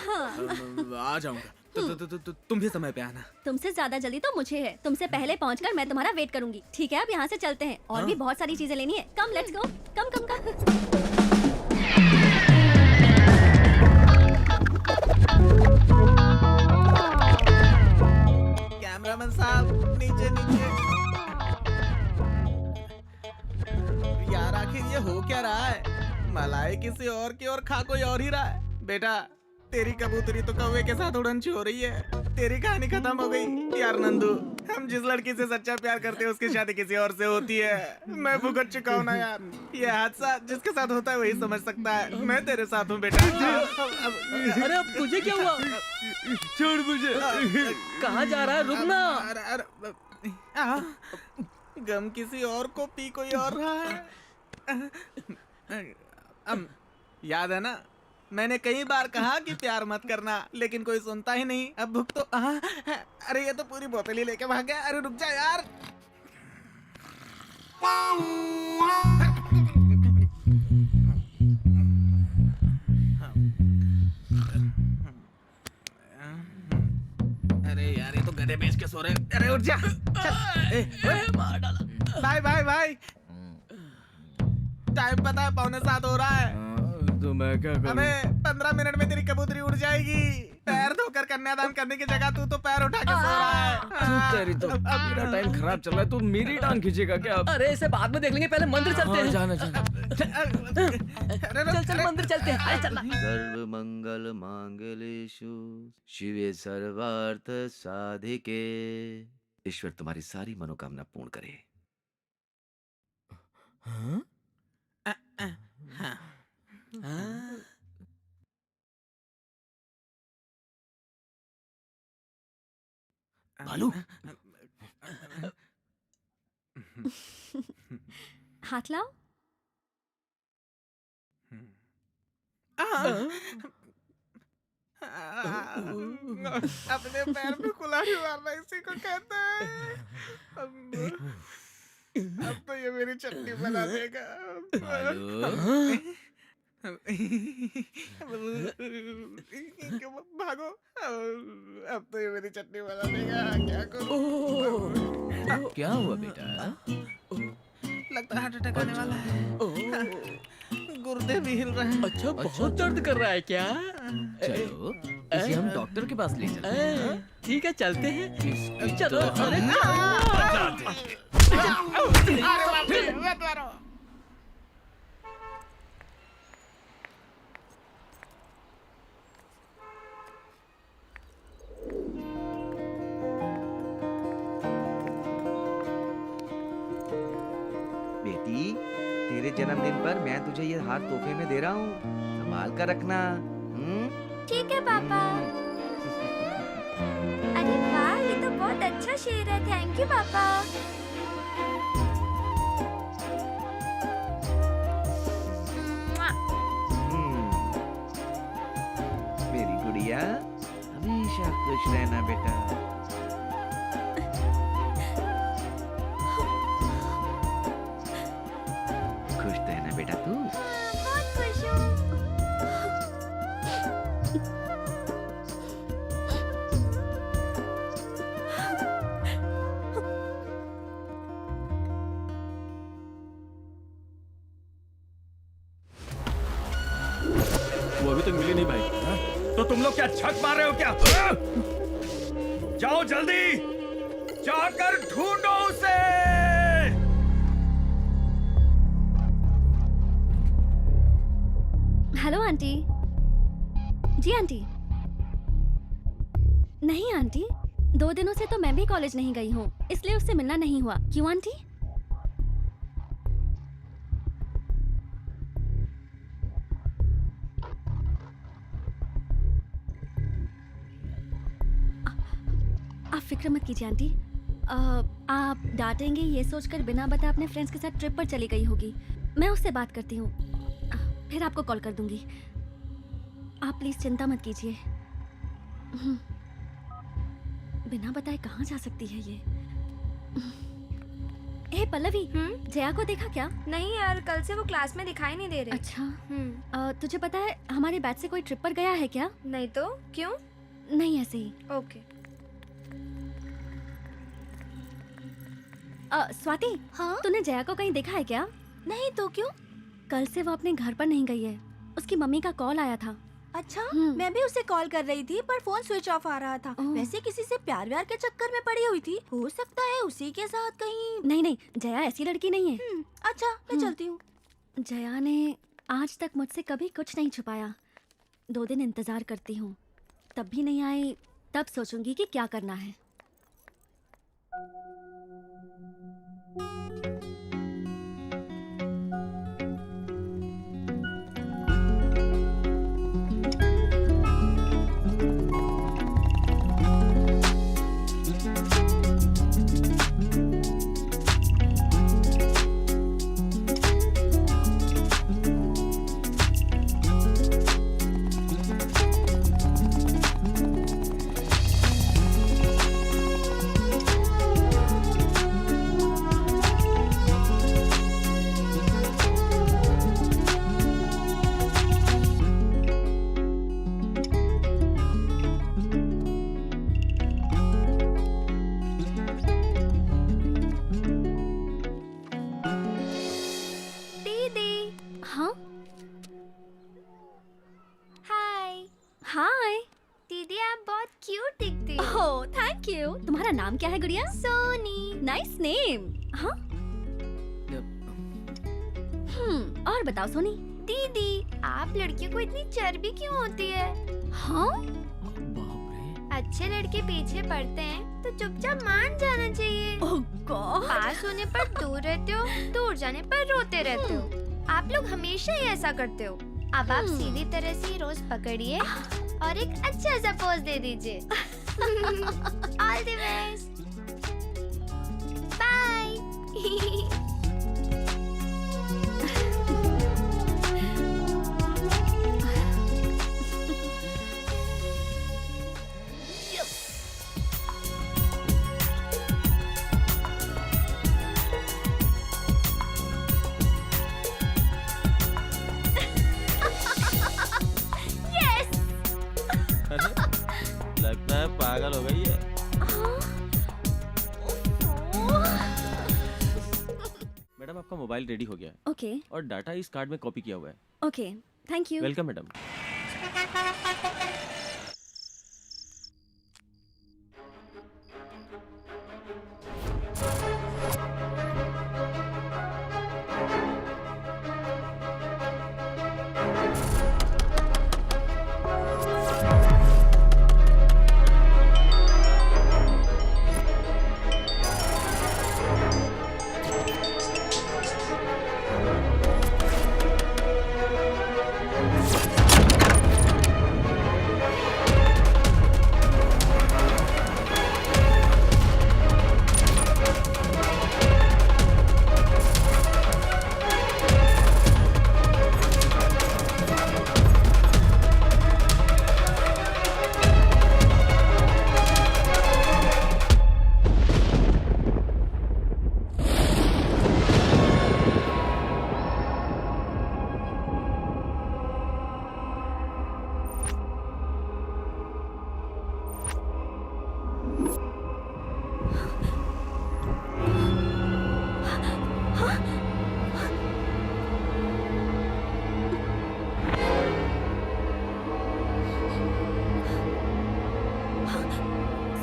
आ जाऊंगा। तुम भी समय पे आना। तुमसे ज्यादा जल्दी तो मुझे है। तुमसे पहले पहुंचकर मैं तुम्हारा वेट करूंगी। ठीक है, अब यहाँ से चलते हैं। और भी बहुत सारी चीजें लेनी है। कम, let's go. Come come come. Cameraman साहब, नीचे नीचे। यार आखिर ये हो क्या रहा है? मलाई किसी और की और खा कोई और ही रहा है। बेटा, तेरी कबूतरी तो कौवे के साथ उड़नची हो रही है। तेरी कहानी खत्म हो गई। यार नंदू, हम जिस लड़की से सच्चा प्यार करते हैं उसकी शादी किसी और से होती है। मैं भुगत चुका हूँ ना यार। ये हादसा जिसके साथ होता है वही समझ सकता है। मैं तेरे साथ हूँ बेटा। अरे अब तुझे क्या हुआ? छोड़ मुझे। कहाँ जा रहा है? रुकना। गम किसी और को पी कोई और रहा है। याद है ना, मैंने कई बार कहा कि प्यार मत करना, लेकिन कोई सुनता ही नहीं। अब भुक तो अरे ये तो पूरी बोतल ही लेके भाग गया। अरे रुक जा यार। अरे यार, ये तो गधे बेच के सो रहे। अरे उठ जा। मार डाला। भाई भाई भाई, टाइम पता है 6:45 हो रहा है। तो मैं क्या करूं? अबे 15 मिनट में तेरी कबूतरी उड़ जाएगी। पैर धोकर कन्यादान करने की जगह तू तो पैर उठा के सो रहा है। तेरी तो मेरा टाइम खराब चल रहा है, तू मेरी टांग खींचेगा क्या? अरे इसे बाद में देख लेंगे, पहले मंदिर चलते हैं। जाना जाना। चल चल मंदिर चलते हैं। अरे चल। सर्व मंगल मांगलेषु शिवे सर्वार्थ साधिके। ईश्वर तुम्हारी सारी मनोकामना पूर्ण करे। भालू, हाथ लाओ। अपने पैर पे कुल्हाड़ी मारना इसी को कहते हैं। अब तो ये मेरी चटनी बना देगा। भागो, अब तो ये मेरी चटनी बना देगा। क्या करूं? क्या हुआ बेटा? लगता है हार्ट अटैक आने वाला है। गुर्दे भी हिल रहे हैं। अच्छा, बहुत दर्द कर रहा है क्या? चलो इसे हम डॉक्टर के पास ले चलते हैं। ठीक है, चलते हैं। चलो। अरे बेटी, तेरे जन्मदिन पर मैं तुझे ये हार तोहफे में दे रहा हूँ, संभाल कर रखना। ठीक है पापा। अरे वाह, ये तो बहुत अच्छा शेर है। थैंक यू पापा। मेरी गुड़िया, हमेशा खुश रहना बेटा। खुश रहना बेटा तू। बहुत खुश हूँ। वो अभी तक मिली नहीं भाई। तो तुम लोग क्या छक मार रहे हो क्या? जाओ जल्दी, जाकर ढूंढो उसे। Hello aunty. जी आंटी। नहीं आंटी, 2 दिनों से तो मैं भी कॉलेज नहीं गई हूँ, इसलिए उससे मिलना नहीं हुआ। क्यों आंटी? आप फिक्र मत कीजिए आंटी। आप डांटेंगे ये सोचकर बिना बताए अपने फ्रेंड्स के साथ ट्रिप पर चली गई होगी। मैं उससे बात करती हूँ, फिर आपको कॉल कर दूंगी। आप प्लीज चिंता मत कीजिए। बिना बताए कहाँ जा सकती है ये? ए पल्लवी, जया को देखा क्या? नहीं यार, कल से वो क्लास में दिखाई नहीं दे रहे। अच्छा, तुझे पता है हमारे बैच से कोई ट्रिप पर गया है क्या? नहीं तो क्यों? नहीं, ऐसे ही। ओके। स्वाति, हाँ? तूने जया को कहीं देखा है क्या? नहीं तो क्यों? कल से वो अपने घर पर नहीं गई है। उसकी मम्मी का कॉल आया था। अच्छा, मैं भी उसे कॉल कर रही थी पर फोन स्विच ऑफ आ रहा था। वैसे किसी से प्यार व्यार के चक्कर में पड़ी हुई थी, हो सकता है उसी के साथ कहीं। नहीं नहीं, जया ऐसी लड़की नहीं है। अच्छा, मैं चलती हूँ। जया ने आज तक मुझसे कभी कुछ नहीं छुपाया। 2 दिन इंतजार करती हूँ, तब भी नहीं आई, तब सोचूंगी कि क्या करना है। तुम्हारा नाम क्या है गुड़िया? सोनी। Nice name. हाँ? और बताओ सोनी। दीदी, आप लड़कियों को इतनी चर्बी क्यों होती है? हाँ? अच्छे लड़के पीछे पड़ते हैं तो चुपचाप मान जाना चाहिए। ओह गॉड। पास होने पर दूर रहते हो, दूर जाने पर रोते रहते हो। आप लोग हमेशा ही ऐसा करते हो। अब आप सीधी तरह से रोज पकड़िए और एक अच्छा सा पोज दे दीजिए। All the best. बाय। लगता है पागल हो गई है। मैडम आपका मोबाइल रेडी हो गया है ओके और डाटा इस कार्ड में कॉपी किया हुआ है। Okay thank you. Welcome madam.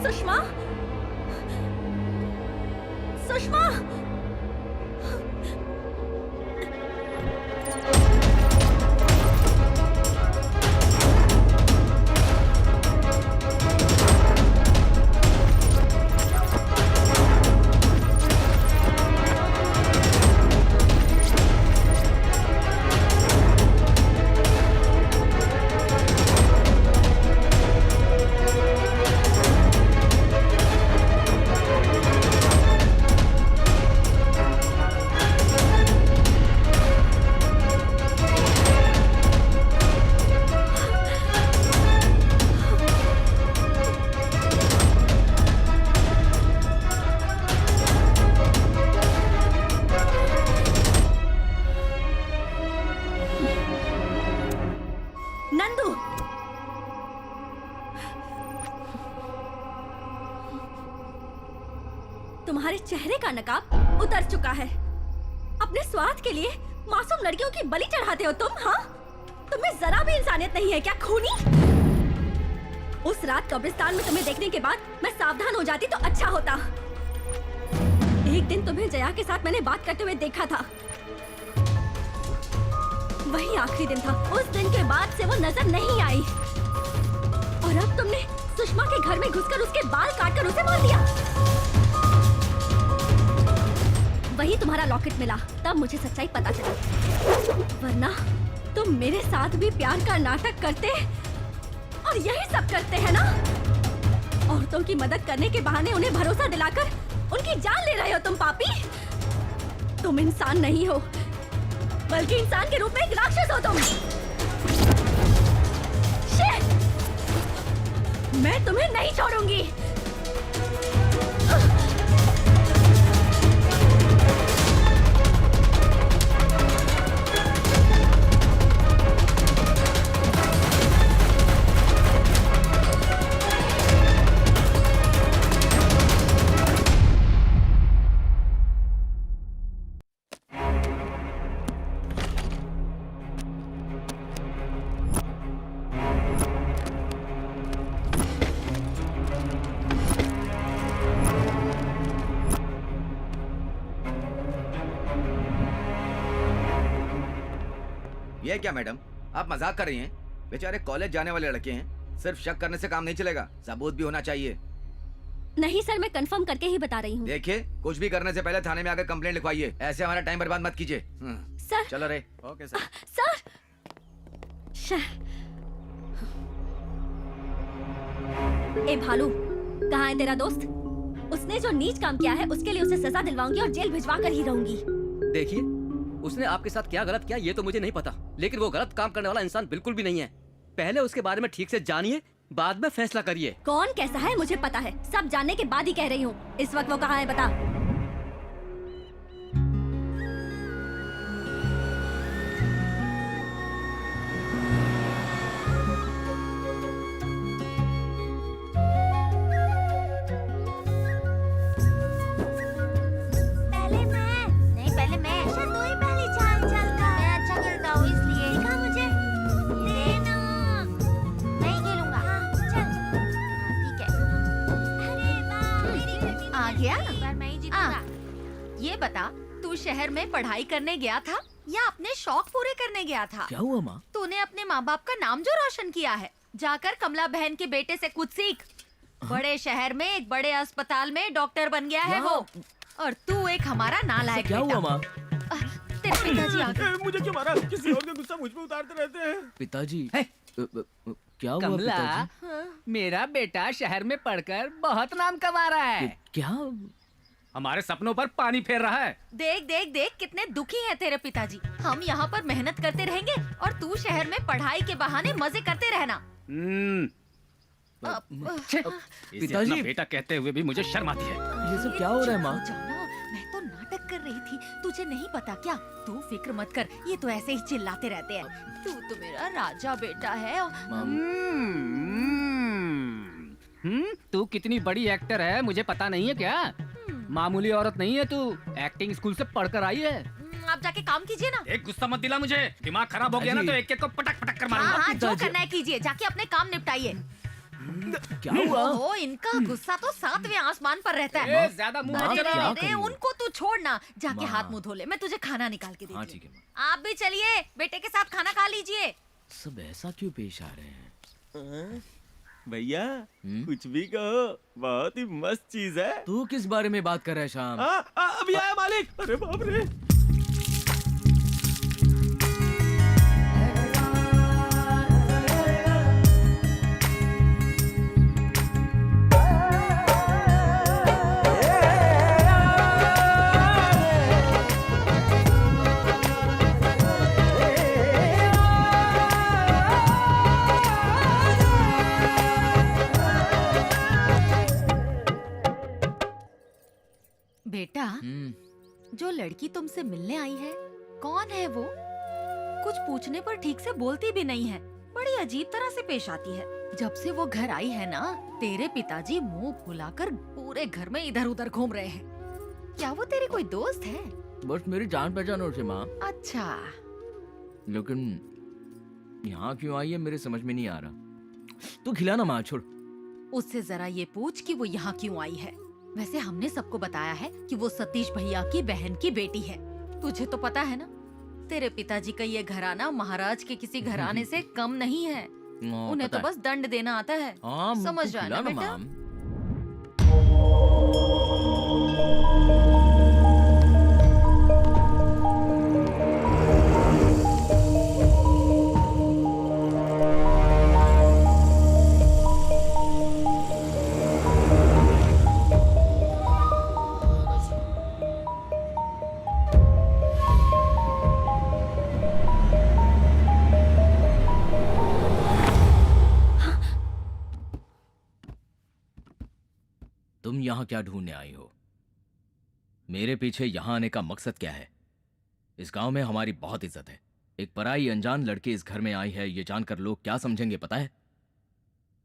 Sushma Sushma Nandu तुम्हारे चेहरे का नकाब उतर चुका है। अपने स्वार्थ के लिए मासूम लड़कियों की बलि चढ़ाते हो तुम। हाँ, तुम्हें जरा भी इंसानियत नहीं है क्या खूनी? उस रात कब्रिस्तान में तुम्हें देखने के बाद मैं सावधान हो जाती तो अच्छा होता। एक दिन तुम्हें जया के साथ मैंने बात करते हुए देखा था। वही आखिरी दिन था। उस दिन के बाद से वो नजर नहीं आई। और अब तुमने सुषमा के घर में घुसकर उसके बाल काटकर उसे मार दिया। वही तुम्हारा लॉकेट मिला, तब मुझे सच्चाई पता चली। वरना तुम मेरे साथ भी प्यार का नाटक करते और यही सब करते हैं ना। औरतों की मदद करने के बहाने उन्हें भरोसा दिलाकर उनकी जान ले रहे हो तुम पापी। तुम इंसान नहीं हो, बल्कि इंसान के रूप में एक राक्षस हो तुम। शिट! मैं तुम्हें नहीं छोड़ूंगी। ये क्या मैडम, आप मजाक कर रही हैं? बेचारे कॉलेज जाने वाले लड़के हैं। सिर्फ शक करने से काम नहीं चलेगा, सबूत भी होना चाहिए। नहीं सर, मैं कंफर्म करके ही बता रही हूँ। देखिए, कुछ भी करने से पहले थाने में आकर कंप्लेंट लिखवाइए। ऐसे हमारा टाइम बर्बाद मत कीजिए। सर। चलो रे। Okay sir. सर। ए भालू, कहाँ है तेरा दोस्त? उसने जो नीच काम किया है उसके लिए उसे सजा दिलवाऊंगी और जेल भिजवा कर ही रहूंगी। देखिए, उसने आपके साथ क्या गलत किया ये तो मुझे नहीं पता, लेकिन वो गलत काम करने वाला इंसान बिल्कुल भी नहीं है। पहले उसके बारे में ठीक से जानिए, बाद में फैसला करिए। कौन कैसा है मुझे पता है, सब जानने के बाद ही कह रही हूँ। इस वक्त वो कहाँ है बता। गया। बार मैं ही जीतूंगा। ये बता, तू शहर में पढ़ाई करने गया था या अपने शौक पूरे करने गया था? क्या हुआ माँ? तूने अपने माँ बाप का नाम जो रोशन किया है, जाकर कमला बहन के बेटे से कुछ सीख। बड़े शहर में एक बड़े अस्पताल में डॉक्टर बन गया है वो, और तू एक हमारा नालायक क्या बेटा। हुआ माँ? तेरे पिताजी आ गए। मुझे क्यों मारा? किसी और का गुस्सा मुझ पे उतारते रहते हैं। पिताजी है? क्या हुआ कमला, पिताजी? मेरा बेटा शहर में पढ़कर बहुत नाम कमा रहा है। क्या? हमारे सपनों पर पानी फेर रहा है। देख देख देख, कितने दुखी हैं तेरे पिताजी। हम यहाँ पर मेहनत करते रहेंगे और तू शहर में पढ़ाई के बहाने मजे करते रहना। पिताजी, बेटा कहते हुए भी मुझे शर्म आती है। ये सब क्या हो रहा है माँ? जानो, मैं तो नाटक कर रही थी, तुझे नहीं पता क्या? तू फिक्र मत कर, ये तो ऐसे ही चिल्लाते रहते हैं। तू तो मेरा राजा बेटा है। तू कितनी बड़ी एक्टर है मुझे पता नहीं है क्या? मामूली औरत नहीं है तू, एक्टिंग स्कूल से पढ़कर आई है। आप जाके काम कीजिए ना। एक गुस्सा मत दिला मुझे, दिमाग खराब हो गया ना तो एक एक को पटक पटक कर मारूंगा। हाँ, जो करना है कीजिए, जाके अपने काम निपटाइए। क्या हुआ? ओहो, इनका गुस्सा तो 7वें आसमान पर रहता है। ज्यादा मुंह अरे मत चला। अरे, उनको तू छोड़ना, जाके हाथ मुंह धो ले, मैं तुझे खाना निकाल के हाँ देती ठीक है हूँ। माँ। आप भी चलिए, बेटे के साथ खाना खा लीजिए। सब ऐसा क्यों पेश आ रहे हैं? भैया कुछ भी कहो, बहुत ही मस्त चीज है। तू किस बारे में बात कर रहा है शाम? अभी आया मालिक। अरे बाप रे। बेटा, जो लड़की तुमसे मिलने आई है, कौन है वो? कुछ पूछने पर ठीक से बोलती भी नहीं है, बड़ी अजीब तरह से पेश आती है। जब से वो घर आई है ना, तेरे पिताजी मुंह फुलाकर पूरे घर में इधर उधर घूम रहे हैं। क्या वो तेरी कोई दोस्त है? बस मेरी जान पहचान और से माँ। अच्छा, लेकिन यहाँ क्यों आई है मेरे समझ में नहीं आ रहा। तू खिलाना माँ, छोड़। उससे जरा ये पूछ कि वो यहाँ क्यों आई है। वैसे हमने सबको बताया है कि वो सतीश भैया की बहन की बेटी है। तुझे तो पता है ना, तेरे पिताजी का ये घराना महाराज के किसी घराने से कम नहीं है। उन्हें तो बस दंड देना आता है। समझ रहा है ना बेटा? तुम यहाँ क्या ढूंढने आई हो? मेरे पीछे यहाँ आने का मकसद क्या है? इस गांव में हमारी बहुत इज्जत है। एक पराई अनजान लड़की इस घर में आई है, ये जानकर लोग क्या समझेंगे पता है?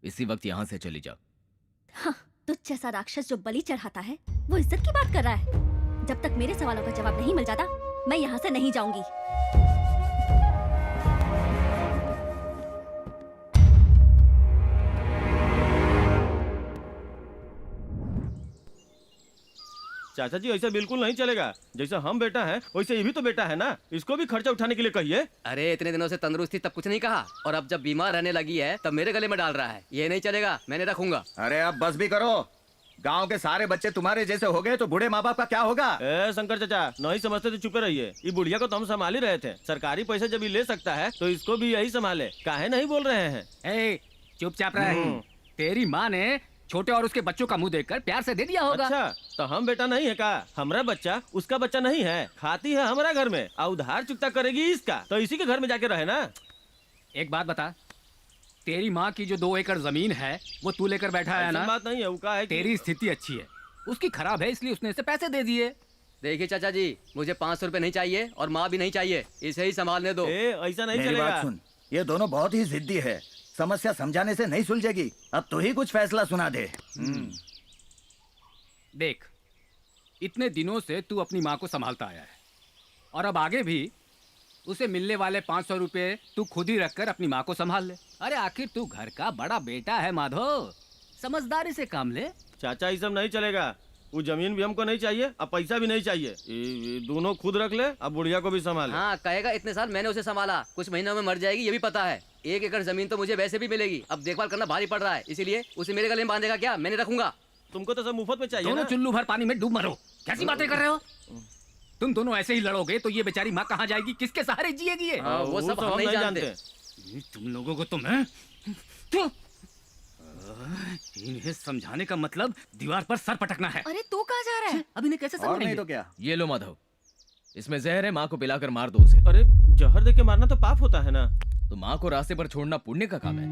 इसी वक्त यहाँ से चली जाओ। हाँ, तुझ जैसा राक्षस जो बलि चढ़ाता है, वो इज्जत की बात कर रहा है। जब तक मेरे सवालों का जवाब नहीं मिल जाता, मैं यहाँ से नहीं जाऊंगी। चाचा जी ऐसा बिल्कुल नहीं चलेगा। जैसा हम बेटा है वैसे ये भी तो बेटा है ना, इसको भी खर्चा उठाने के लिए कहिए। अरे इतने दिनों से तंदुरुस्त थी तब कुछ नहीं कहा, और अब जब बीमार रहने लगी है तब मेरे गले में डाल रहा है। ये नहीं चलेगा, मैंने रखूंगा। अरे अब बस भी करो। गांव के सारे बच्चे तुम्हारे जैसे हो गए तो बूढ़े माँ बाप का क्या होगा? शंकर चाचा, नहीं समझते तो चुपे रहिए। ये बुढ़िया को तो हम संभाल ही रहे थे। सरकारी पैसे जब ये ले सकता है तो इसको भी यही संभाले। काहे नहीं बोल रहे हैं? चुपचाप रहे। तेरी माँ ने छोटे और उसके बच्चों का मुंह देखकर प्यार से दे दिया होगा। अच्छा, तो हम बेटा नहीं है का? हमारा बच्चा उसका बच्चा नहीं है, खाती है हमारा घर में और उधार चुकता करेगी इसका, तो इसी के घर में जाके रहे ना। एक बात बता, तेरी माँ की जो 2 एकड़ जमीन है वो तू लेकर बैठा है ना? बात नहीं है, वो का है तेरी स्थिति अच्छी है, उसकी खराब है, इसलिए उसने इसे पैसे दे दिए। देखिए चाचा जी, मुझे 500 रुपए नहीं चाहिए और माँ भी नहीं चाहिए, इसे ही संभालने दो। ऐसा नहीं मेरी चलेगा। बात सुन, ये दोनों बहुत ही जिद्दी है। समस्या समझाने से नहीं सुलझेगी। अब तू ही कुछ फैसला सुना दे। देख, इतने दिनों से तू अपनी माँ को संभालता आया है और अब आगे भी उसे मिलने वाले 500 रुपए तू खुद ही रखकर अपनी माँ को संभाल ले। अरे आखिर तू घर का बड़ा बेटा है माधव, समझदारी से काम ले। चाचा ये सब नहीं चलेगा। वो जमीन भी हमको नहीं चाहिए, अब पैसा भी नहीं चाहिए। ये दोनों खुद रख ले, अब बुढ़िया को भी संभाल। हाँ कहेगा इतने साल मैंने उसे संभाला, कुछ महीनों में मर जाएगी ये भी पता है। 1 एकड़ जमीन तो मुझे वैसे भी मिलेगी, अब देखभाल करना भारी पड़ रहा है, इसीलिए उसे मेरे गले में बांधेगा क्या, मैंने रखूंगा। तुमको तो सब मुफ्त में चाहिए दोनों ना? चुल्लू भर पानी में डूब मरो। कैसी बातें कर रहे हो? तुम दोनों ऐसे ही लड़ोगे तो ये बेचारी माँ कहाँ जाएगी, किसके सहारे जिएगी ये? वो सब हम नहीं जानते। तुम लोगों को तो मैं इन्हें समझाने का मतलब दीवार पर सर पटकना है। अरे तू कहाँ जा रहा है? अब इन्हें कैसे और नहीं समझाएंगे? तो क्या? ये लो माधव, इसमें जहर है, माँ को पिलाकर मार दो उसे। अरे जहर देके मारना तो पाप होता है ना। तो माँ को रास्ते पर छोड़ना पुण्य का काम है।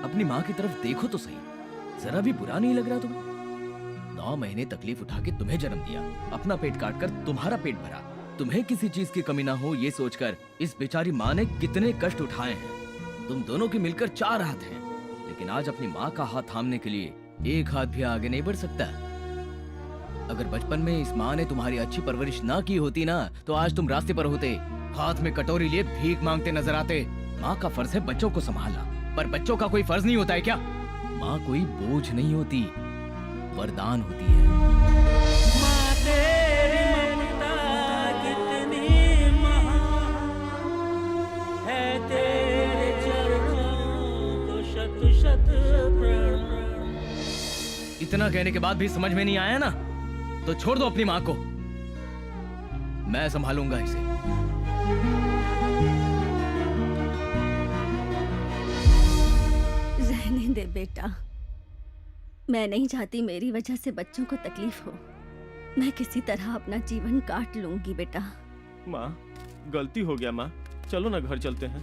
अपनी माँ की तरफ देखो तो सही, जरा भी बुरा नहीं लग रहा तुम्हें? 9 महीने तकलीफ उठा के तुम्हें जन्म दिया, अपना पेट काट कर तुम्हारा पेट भरा, तुम्हें किसी चीज की कमी ना हो ये सोचकर इस बेचारी माँ ने कितने कष्ट उठाए हैं। तुम दोनों के मिलकर 4 हाथ हैं, लेकिन आज अपनी माँ का हाथ थामने के लिए 1 हाथ भी आगे नहीं बढ़ सकता। अगर बचपन में इस माँ ने तुम्हारी अच्छी परवरिश ना की होती ना, तो आज तुम रास्ते पर होते, हाथ में कटोरी लिए भीख मांगते नजर आते। माँ का फर्ज है बच्चों को संभालना, पर बच्चों का कोई फर्ज नहीं होता है क्या? माँ कोई बोझ नहीं होती, वरदान होती है। माँ तेरी ममता कितनी महान है, तेरे चरणों को शत शत प्रणाम। इतना कहने के बाद भी समझ में नहीं आया ना, तो छोड़ दो अपनी माँ को, मैं संभालूंगा इसे। रहने दे बेटा, मैं नहीं चाहती मेरी वजह से बच्चों को तकलीफ हो। मैं किसी तरह अपना जीवन काट लूंगी बेटा। माँ गलती हो गया माँ, चलो ना घर चलते हैं।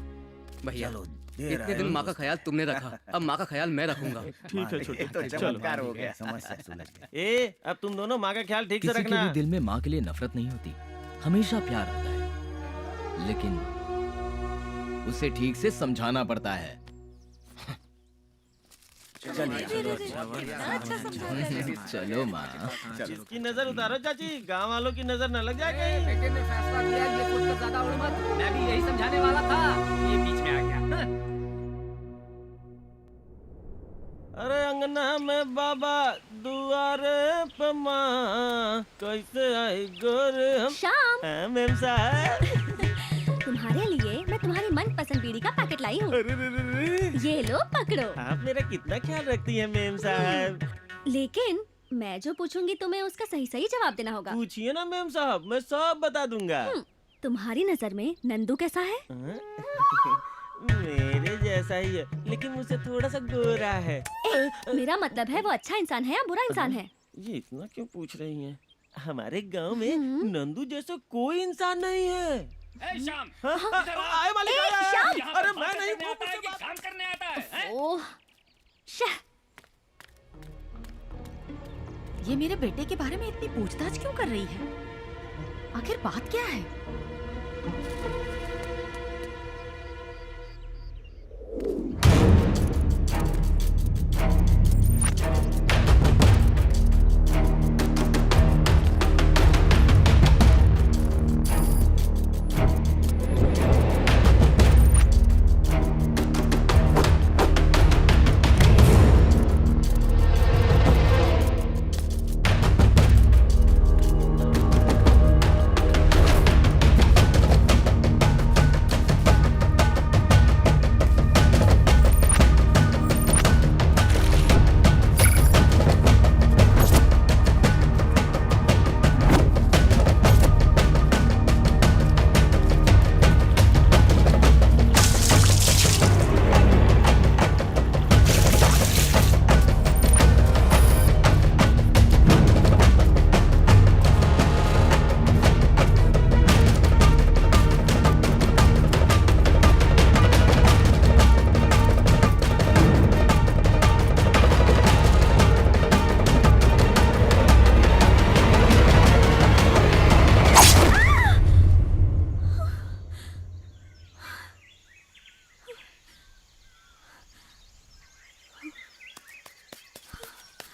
भैया इतने दिन माँ का ख्याल तुमने रखा, अब माँ का ख्याल मैं रखूंगा। ठीक है छोटे, तो चलो। चमत्कार हो गया, समस्या सुलझ गई। ए अब तुम दोनों माँ का ख्याल ठीक से किसी के रखना। भी दिल में माँ के लिए नफरत नहीं होती, हमेशा प्यार होता है, लेकिन उसे ठीक से समझाना पड़ता है। चलो माँ। इसकी नजर उतारो चाची, गांव वालों की नजर न लग जाए कहीं। बेटे ने फैसला किया, ये सोचकर ज्यादा उड़ मत। मैं भी यही समझाने वाला था, ये बीच में आ गया। अरे अंगना में बाबा दुआरे पे माँ, कैसे आई गोरे हम। श्याम, हाँ, मेम साहब। तुम्हारे लिए मैं तुम्हारी मनपसंद बीड़ी का पैकेट लाई हूँ। अरे रे रे रे। ये लो पकड़ो। आप मेरा कितना ख्याल रखती हैं मेम साहब। लेकिन मैं जो पूछूंगी तुम्हें उसका सही सही जवाब देना होगा। पूछिए ना मेम साहब, मैं सब बता दूंगा। तुम्हारी नजर में नंदू कैसा है? मेरे जैसा ही है, लेकिन मुझसे थोड़ा सा गोरा है। मेरा मतलब है वो अच्छा इंसान है या बुरा इंसान है? ये इतना क्यों पूछ रही हैं? हमारे गांव में नंदू जैसा कोई इंसान नहीं है। श्याम, आए मालिक, आए, आए। श्याम! अरे मैं नहीं, वो आता है मुझसे कि बात- काम करने आता है? ओह, शह। ये मेरे बेटे के बारे में इतनी पूछताछ क्यों कर रही है? आखिर बात क्या है?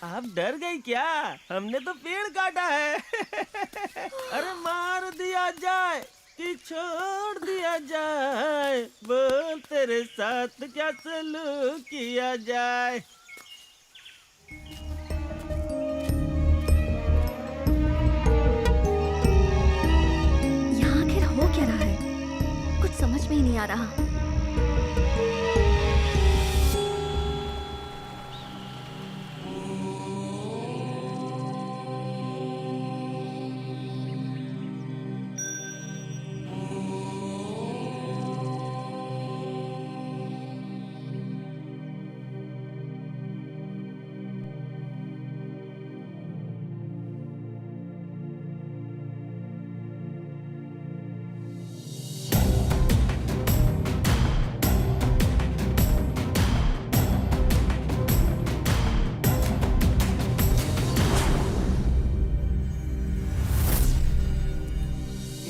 आप डर गई क्या? हमने तो पेड़ काटा है। अरे मार दिया जाए कि छोड़ दिया जाए, बोल तेरे साथ क्या सलूक किया जाए। नहीं आ रहा।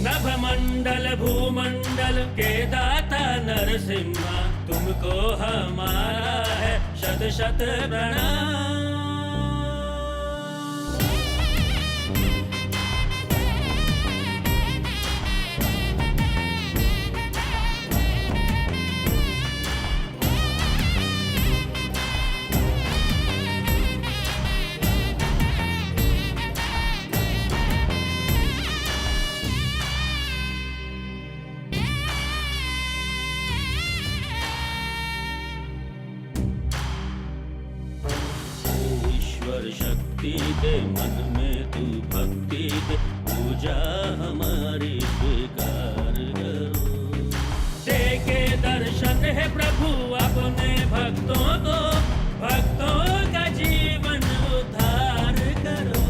नभमंडल भूमंडल के दाता नरसिम्हा, तुमको हमारा है शत शत प्रणाम। ईश्वर शक्ति दे, मन में तू भक्ति दे, पूजा हमारी स्वीकार करो। दे के दर्शन है प्रभु अपने भक्तों को, भक्तों का जीवन उद्धार करो।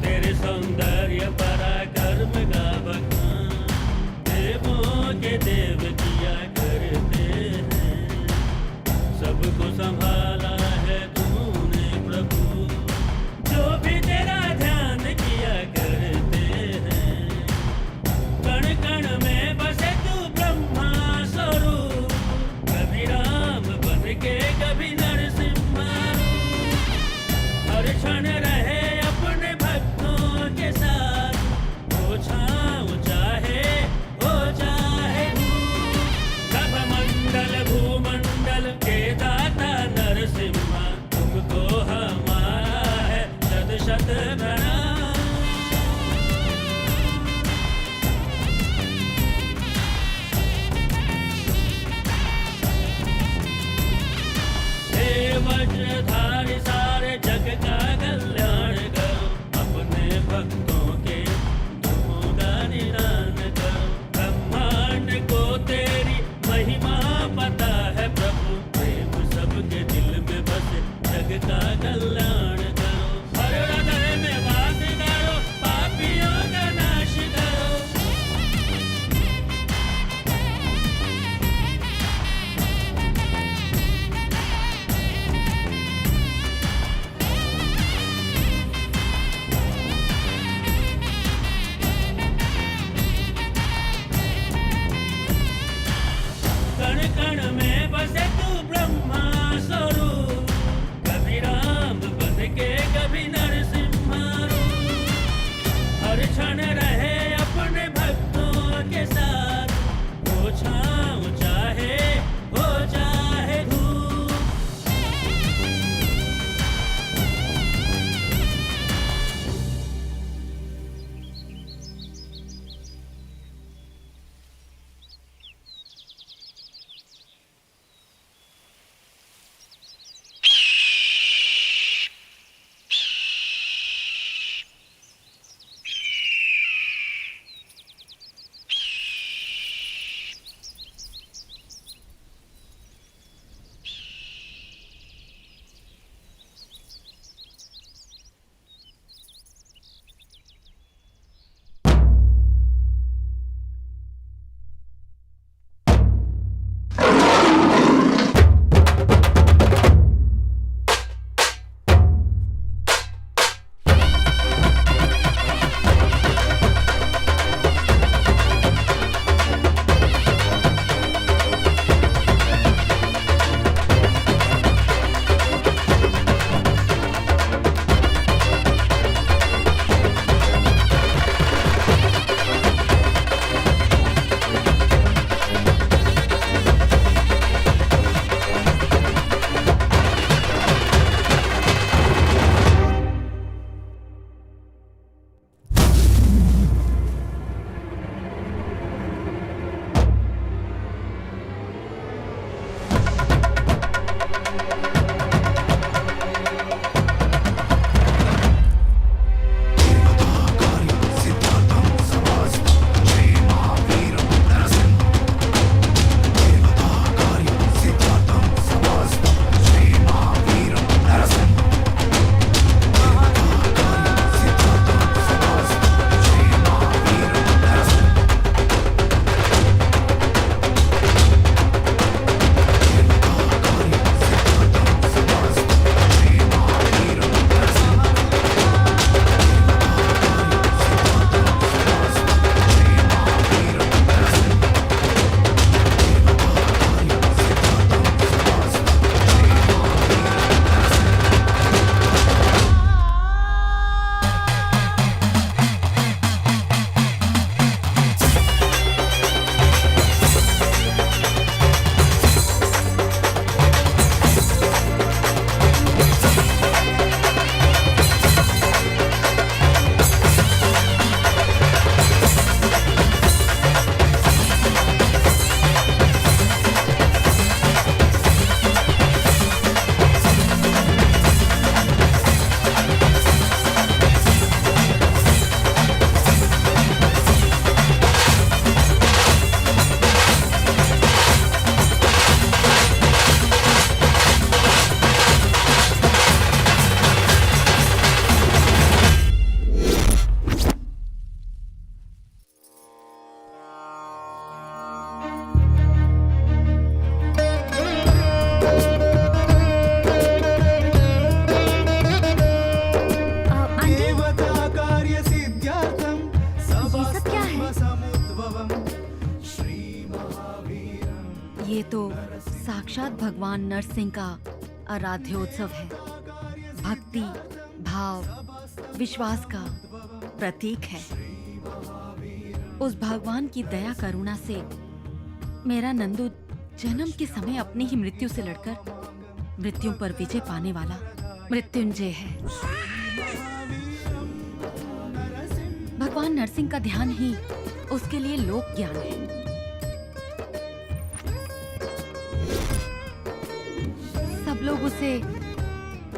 तेरे सौंदर्य पराक्रम का बखान देवों के देव किया करते हैं। सबको संभाला है तूने प्रभु, जो भी तेरा ध्यान किया करते हैं। कण कण में बसे तू ब्रह्मा स्वरूप, कभी राम बन के कभी नरसिम्हा रूप। हर क्षण रहे अपने भक्तों के साथ, हो छाँव चाहे हो चाहे धूप। नभमंडल भूमंडल के दाता नरसिम्हा, तुमको हमारा है शत शत प्रणाम। हे वज्रधारी सारे जग का कल्याण करो, अपने भक्तों के दुखों का निदान करो। ब्रह्मांड को तेरी महिमा पता है प्रभु, प्रेम सबके दिल में बसे, जग का कल्याण करो। हर हृदय में वास करो, पापियों का नाश करो। कण कण में बसे तू ब्रह्मा स्वरूप, कभी राम भगवान नरसिंह का आराध्योत्सव है। भक्ति, भाव, विश्वास का प्रतीक है। उस भगवान की दया करुणा से मेरा नंदू जन्म के समय अपनी ही मृत्यु से लड़कर मृत्यु पर विजय पाने वाला मृत्युंजय है। भगवान नरसिंह का ध्यान ही उसके लिए लोक ज्ञान है। सब लोग उसे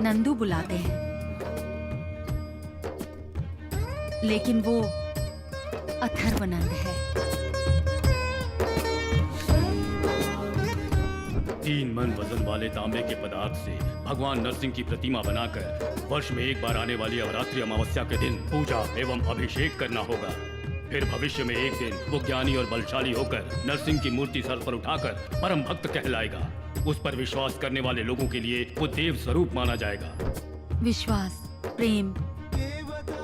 नंदू बुलाते हैं, लेकिन वो अथर्वनंद है। 3 मन वजन वाले तांबे के पदार्थ से भगवान नरसिंह की प्रतिमा बनाकर वर्ष में एक बार आने वाली अवरात्रि अमावस्या के दिन पूजा एवं अभिषेक करना होगा। फिर भविष्य में एक दिन वो ज्ञानी और बलशाली होकर नरसिंह की मूर्ति सर पर उठाकर परम भक्त कहलाएगा। उस पर विश्वास करने वाले लोगों के लिए वो देव स्वरूप माना जाएगा। विश्वास, प्रेम,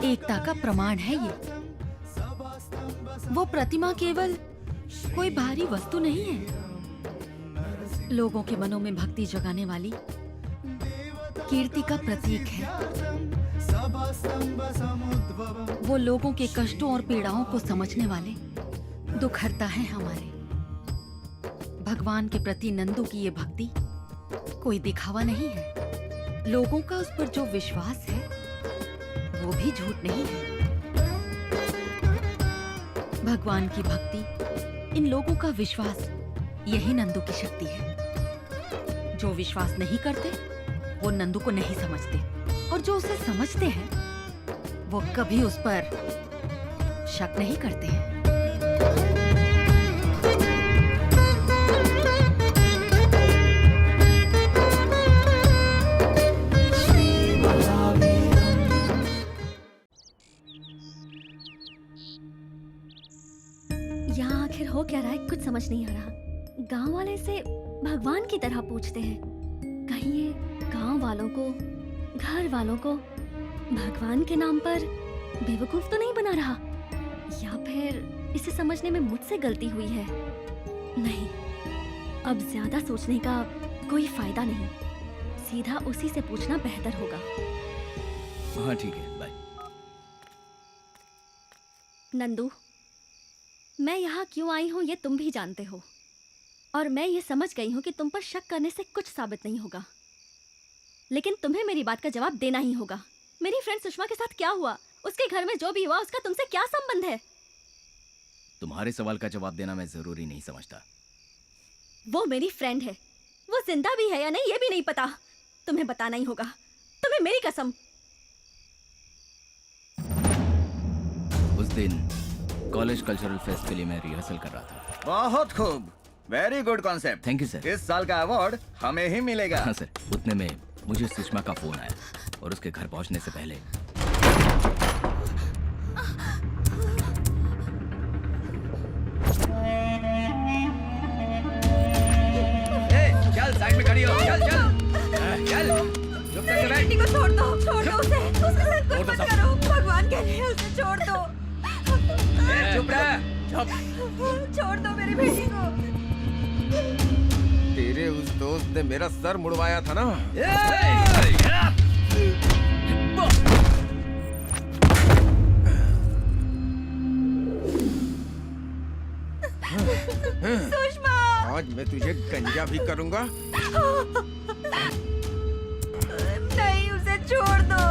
एकता का प्रमाण है ये। वो प्रतिमा केवल कोई भारी वस्तु नहीं है, लोगों के मनों में भक्ति जगाने वाली कीर्ति का प्रतीक है। वो लोगों के कष्टों और पीड़ाओं को समझने वाले दुखहर्ता है हमारे। भगवान के प्रति नंदू की ये भक्ति कोई दिखावा नहीं है। लोगों का उस पर जो विश्वास है वो भी झूठ नहीं है। भगवान की भक्ति, इन लोगों का विश्वास, यही नंदू की शक्ति है। जो विश्वास नहीं करते वो नंदू को नहीं समझते, और जो उसे समझते हैं वो कभी उस पर शक नहीं करते हैं। यहाँ आखिर हो क्या रहा है, कुछ समझ नहीं आ रहा। गांव वाले से भगवान की तरह पूछते हैं, कहीं ये गांव वालों को, घर वालों को भगवान के नाम पर बेवकूफ तो नहीं बना रहा, या फिर इसे समझने में मुझसे गलती हुई है। नहीं, अब ज्यादा सोचने का कोई फायदा नहीं, सीधा उसी से पूछना बेहतर होगा। हाँ ठीक है, बाय। नंदू, मैं यहाँ क्यों आई हूँ ये तुम भी जानते हो, और मैं ये समझ गई हूँ कि तुम पर शक करने से कुछ साबित नहीं होगा, लेकिन तुम्हें मेरी बात का जवाब देना ही होगा। मेरी फ्रेंड सुषमा के साथ क्या हुआ, उसके घर में जो भी हुआ, उसका तुमसे क्या संबंध है? तुम्हारे सवाल का जवाब देना मैं जरूरी नहीं समझता। वो मेरी फ्रेंड है, वो जिंदा भी है या नहीं ये भी नहीं पता, तुम्हें बताना ही होगा, तुम्हें मेरी कसम। उस दिन कॉलेज कल्चरल फेस्ट के लिए मैं रिहर्सल कर रहा था। बहुत खूब, very good concept. Thank you sir. इस साल का अवार्ड हमें ही मिलेगा। हाँ सर। उतने में मुझे सुषमा का फोन आया, और उसके घर पहुंचने से पहले चल साइड में खड़ी हो, चल चल चल, चुप कर बेटी को छोड़ दो उसे, उसके साथ कुछ मत करो, भगवान के लिए उसे छोड़ दो। चुप रह, चुप। छोड़ दो मेरी बेटी को। तेरे उस दोस्त ने मेरा सर मुड़वाया था ना। सुषमा, आज मैं तुझे गंजा भी करूंगा। नहीं, उसे छोड़ दो।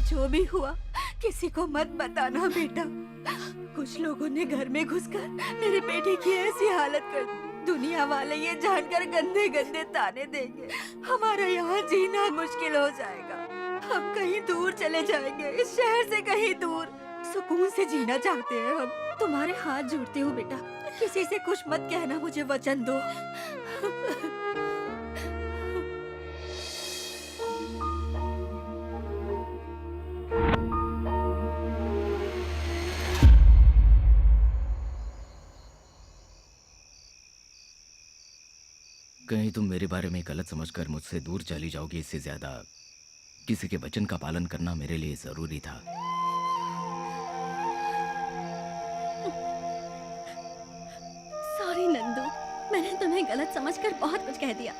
जो भी हुआ किसी को मत बताना बेटा। कुछ लोगों ने घर में घुसकर मेरे बेटे की ऐसी हालत कर दी, दुनिया वाले ये जानकर गंदे गंदे ताने देंगे, हमारा यहाँ जीना मुश्किल हो जाएगा। हम कहीं दूर चले जाएंगे, इस शहर से कहीं दूर। सुकून से जीना चाहते हैं हम। तुम्हारे हाथ जोड़ती हूँ बेटा, किसी से कुछ मत कहना, मुझे वचन दो। कहीं तुम मेरे बारे में गलत समझकर मुझसे दूर चली जाओगी, इससे ज्यादा किसी के वचन का पालन करना मेरे लिए जरूरी था। सॉरी नंदू, मैंने तुम्हें गलत समझकर बहुत कुछ कह दिया।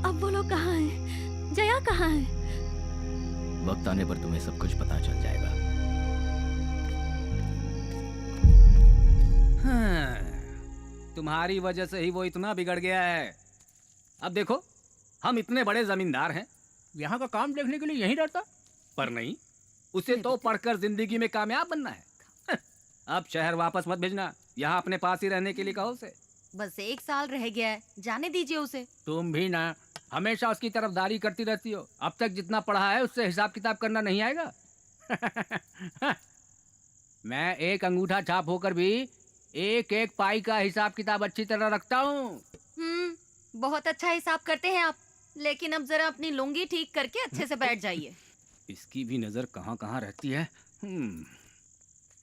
अब वो लोग कहाँ हैं? जया कहाँ है? वक्त आने पर तुम्हें सब कुछ पता चल जाएगा। तुम्हारी वजह से ही वो इतना बिगड़ गया है। अब देखो, हम इतने बड़े जमींदार हैं, यहाँ का काम देखने के लिए यहीं रहता, पर नहीं, उसे तो पढ़कर जिंदगी में कामयाब बनना है। अब शहर वापस मत भेजना, यहाँ अपने पास ही रहने के लिए कहो उसे। बस 1 साल रह गया है, जाने दीजिए उसे। तुम भी ना हमेशा उसकी तरफदारी करती रहती हो। अब तक जितना पढ़ा है उससे हिसाब किताब करना नहीं आएगा। मैं एक अंगूठा छाप होकर भी एक एक पाई का हिसाब किताब अच्छी तरह रखता हूँ। बहुत अच्छा हिसाब करते हैं आप, लेकिन अब जरा अपनी लुंगी ठीक करके अच्छे से बैठ जाइए। इसकी भी नजर कहाँ कहाँ रहती है।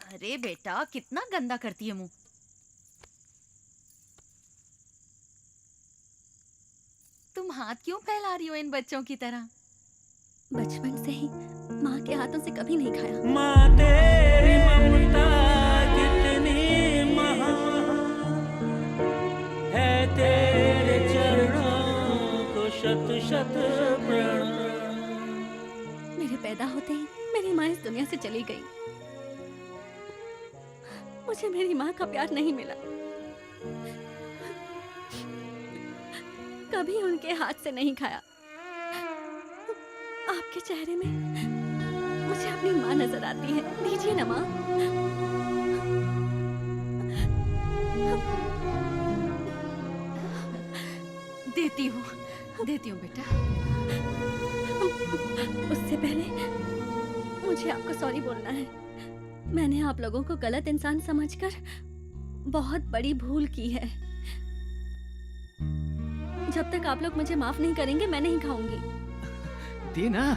अरे बेटा, कितना गंदा करती है मुंह। तुम हाथ क्यों फैला रही हो इन बच्चों की तरह? बचपन से ही माँ के हाथों से कभी नहीं खाया। माँ तेरी ममता कितनी महान है, तेरे चरणों को शत शत प्रणाम। मेरे पैदा होते ही मेरी माँ इस दुनिया से चली गई। मुझे मेरी माँ का प्यार नहीं मिला। कभी उनके हाथ से नहीं खाया। आपके चेहरे में मुझे अपनी माँ नजर आती है, दीजिए ना माँ। देती हूँ बेटा। उससे पहले मुझे आपको सॉरी बोलना है। मैंने आप लोगों को गलत इंसान समझकर बहुत बड़ी भूल की है। जब तक आप लोग मुझे माफ नहीं करेंगे, मैं नहीं खाऊंगी। दीना,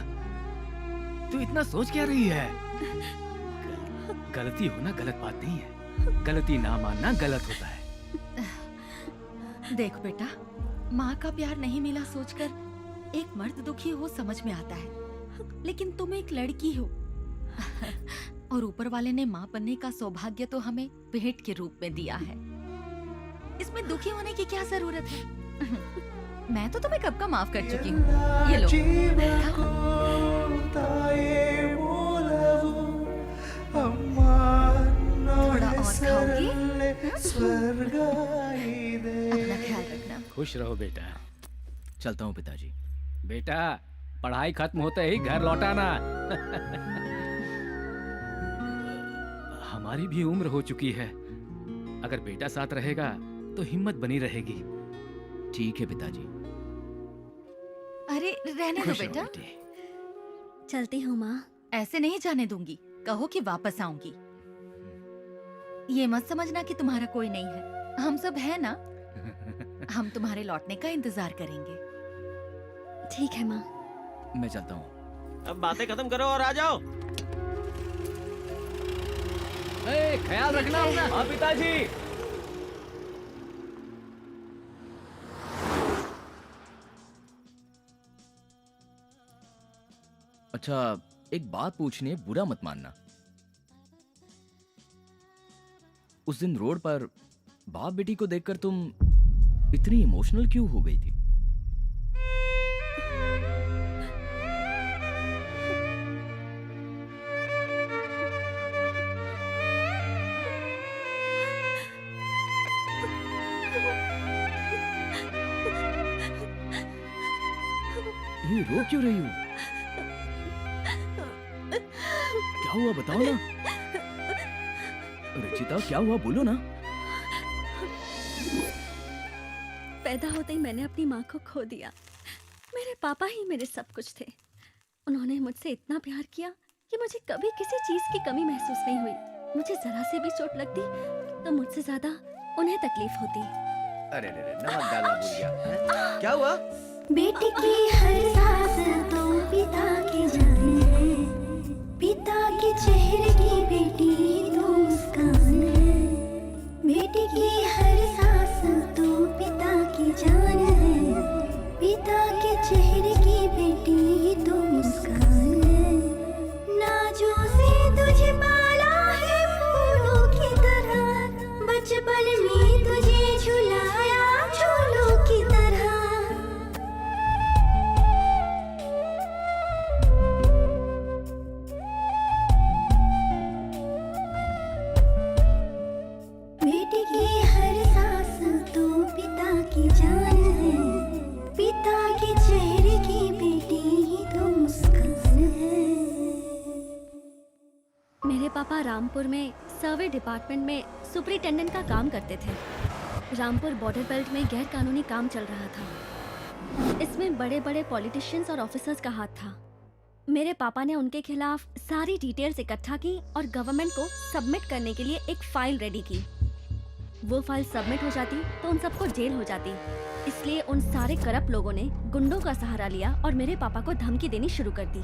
तू इतना सोच क्या रही है? गलती होना गलत बात नहीं है, गलती ना मानना गलत होता है। देख बेटा, माँ का प्यार नहीं मिला सोचकर एक मर्द दुखी हो समझ में आता है, लेकिन तुम एक लड़की हो और ऊपर वाले ने माँ बनने का सौभाग्य तो हमें भेंट के रूप में दिया है। इसमें दुखी होने की क्या जरूरत है? मैं तो तुम्हें कब का माफ कर चुकी हूँ। ये लो। थोड़ा और खाओगी? अपना ख्याल रखना। खुश रहो बेटा। चलता हूँ पिताजी। बेटा, पढ़ाई खत्म होते ही घर लौटाना। हमारी भी उम्र हो चुकी है, अगर बेटा साथ रहेगा तो हिम्मत बनी रहेगी। ठीक है पिताजी। अरे रहने दो बेटा। चलती हूँ माँ। ऐसे नहीं जाने दूंगी, कहो कि वापस आऊंगी। ये मत समझना कि तुम्हारा कोई नहीं है, हम सब है ना। हम तुम्हारे लौटने का इंतजार करेंगे। ठीक है माँ। मैं चलता हूँ। अब बातें खत्म करो और आ जाओ। ख्याल रखना अपना। हाँ पिताजी। अच्छा, एक बात पूछनी है, बुरा मत मानना। उस दिन रोड पर बाप बेटी को देखकर तुम इतनी इमोशनल क्यों हो गई थी? ये रो क्यों रही हो? क्या हुआ बताओ ना। रचिता, क्या हुआ बोलो ना। पैदा होते ही मैंने अपनी माँ को खो दिया। मेरे पापा ही मेरे सब कुछ थे। उन्होंने मुझसे इतना प्यार किया कि मुझे कभी किसी चीज की कमी महसूस नहीं हुई। मुझे जरा से भी चोट लगती तो मुझसे ज्यादा उन्हें तकलीफ होती। अरे रे नमक डालना भूल गया। हैं? क्या हुआ? बेटी की हर सांस तो पिता की जान है, पिता के चेहरे की बेटी तो मुस्कान है। बेटी की हर सांस तो पिता की जान है, पिता के चेहरे की बेटी तो मुस्कान है। नाजों से तुझे पाला है फूलों की तरह, बचपन में तुझे झुलाया झूलों की तरह। बेटी की हर सांस तो पिता की जान है, पिता के चेहरे की बेटी ही तो मुस्कान है। मेरे पापा रामपुर में सर्वे डिपार्टमेंट में सुपरिटेंडेंट का काम करते थे। रामपुर बॉर्डर बेल्ट में गैर कानूनी काम चल रहा था। इसमें बड़े बड़े पॉलिटिशियंस और ऑफिसर्स का हाथ था। मेरे पापा ने उनके खिलाफ सारी डिटेल्स इकट्ठा की और गवर्नमेंट को सबमिट करने के लिए एक फाइल रेडी की। वो फाइल सबमिट हो जाती तो उन सबको जेल हो जाती। इसलिए उन सारे करप्ट लोगों ने गुंडों का सहारा लिया और मेरे पापा को धमकी देनी शुरू कर दी।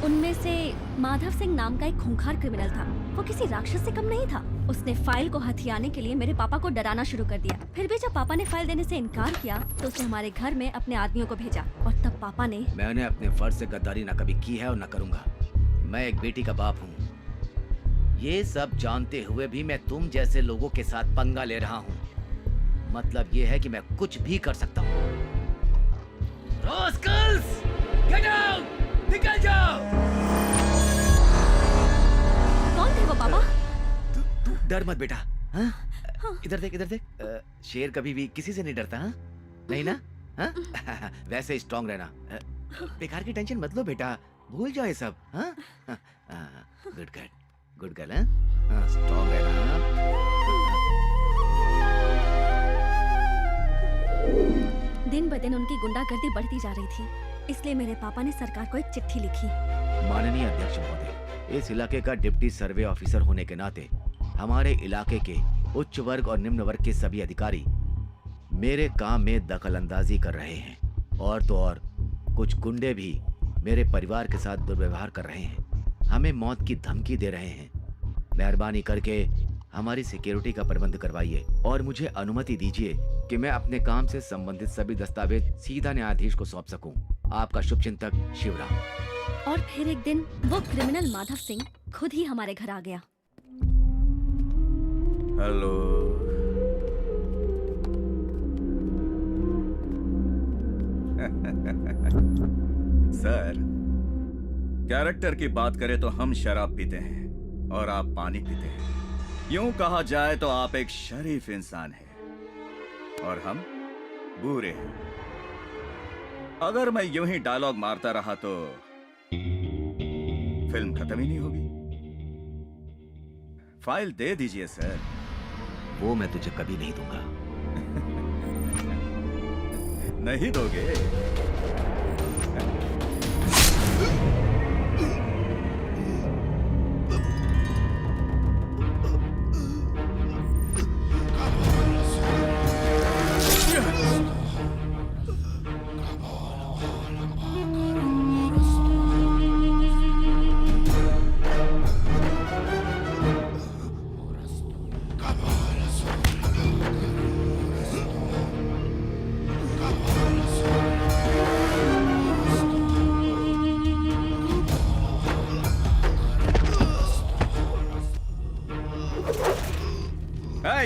उनमें से माधव सिंह नाम का एक खूंखार क्रिमिनल था। वो किसी राक्षस से कम नहीं था। उसने फाइल को हथियाने के लिए मेरे पापा को डराना शुरू कर दिया। फिर भी जब पापा ने फाइल देने से इनकार किया तो उसने हमारे घर में अपने आदमियों को भेजा और तब पापा ने मैंने अपने फर्ज से गद्दारी न कभी की है और न करूंगा। मैं एक बेटी का बाप हूँ। ये सब जानते हुए भी मैं तुम जैसे लोगों के साथ पंगा ले रहा हूँ। मतलब ये है कि मैं कुछ भी कर सकता हूँ। Rascals, get out! निकल जाओ! कौन थे वो पापा? तू डर मत बेटा। हाँ? इधर देख, इधर देख। शेर कभी भी किसी से नहीं डरता। हाँ? नहीं ना? हाँ? वैसे स्ट्रांग रहना। बेकार की टेंशन मत लो बेटा, भूल जाओ ये सब। हाँ? Good girl, good girl. हाँ, स्ट्रांग रहना। दिन ब दिन उनकी गुंडागर्दी बढ़ती जा रही थी, इसलिए मेरे पापा ने सरकार को एक चिट्ठी लिखी। माननीय अध्यक्ष महोदय, इस इलाके का डिप्टी सर्वे ऑफिसर होने के नाते हमारे इलाके के उच्च वर्ग और निम्न वर्ग के सभी अधिकारी मेरे काम में दखल अंदाजी कर रहे हैं। और तो और कुछ गुंडे भी मेरे परिवार के साथ दुर्व्यवहार कर रहे हैं, हमें मौत की धमकी दे रहे हैं। मेहरबानी करके हमारी सिक्योरिटी का प्रबंध करवाइए और मुझे अनुमति दीजिए कि मैं अपने काम से संबंधित सभी दस्तावेज सीधा न्यायाधीश को सौंप सकूं। आपका शुभचिंतक शिवराम। और फिर एक दिन वो क्रिमिनल माधव सिंह खुद ही हमारे घर आ गया। हेलो। सर, कैरेक्टर की बात करें तो हम शराब पीते हैं और आप पानी पीते हैं। यूं कहा जाए तो आप एक शरीफ इंसान हैं और हम बुरे हैं। अगर मैं यूं ही डायलॉग मारता रहा तो फिल्म खत्म ही नहीं होगी। फाइल दे दीजिए सर। वो मैं तुझे कभी नहीं दूंगा। नहीं दोगे?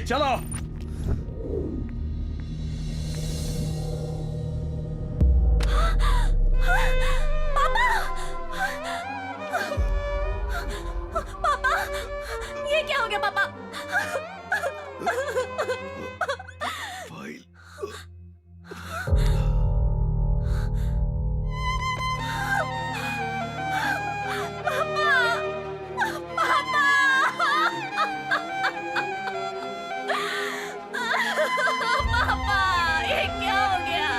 चलो। पापा! पापा! ये क्या हो गया पापा? पापा, ये क्या हो गया?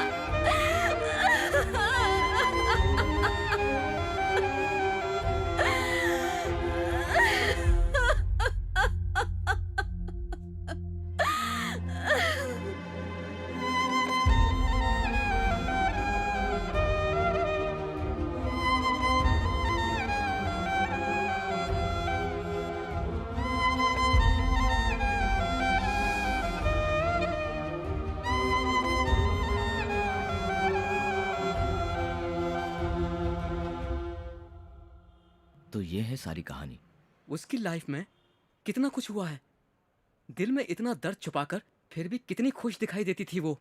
ये है सारी कहानी। उसकी लाइफ में कितना कुछ हुआ है, दिल में इतना दर्द छुपाकर फिर भी कितनी खुश दिखाई देती थी वो।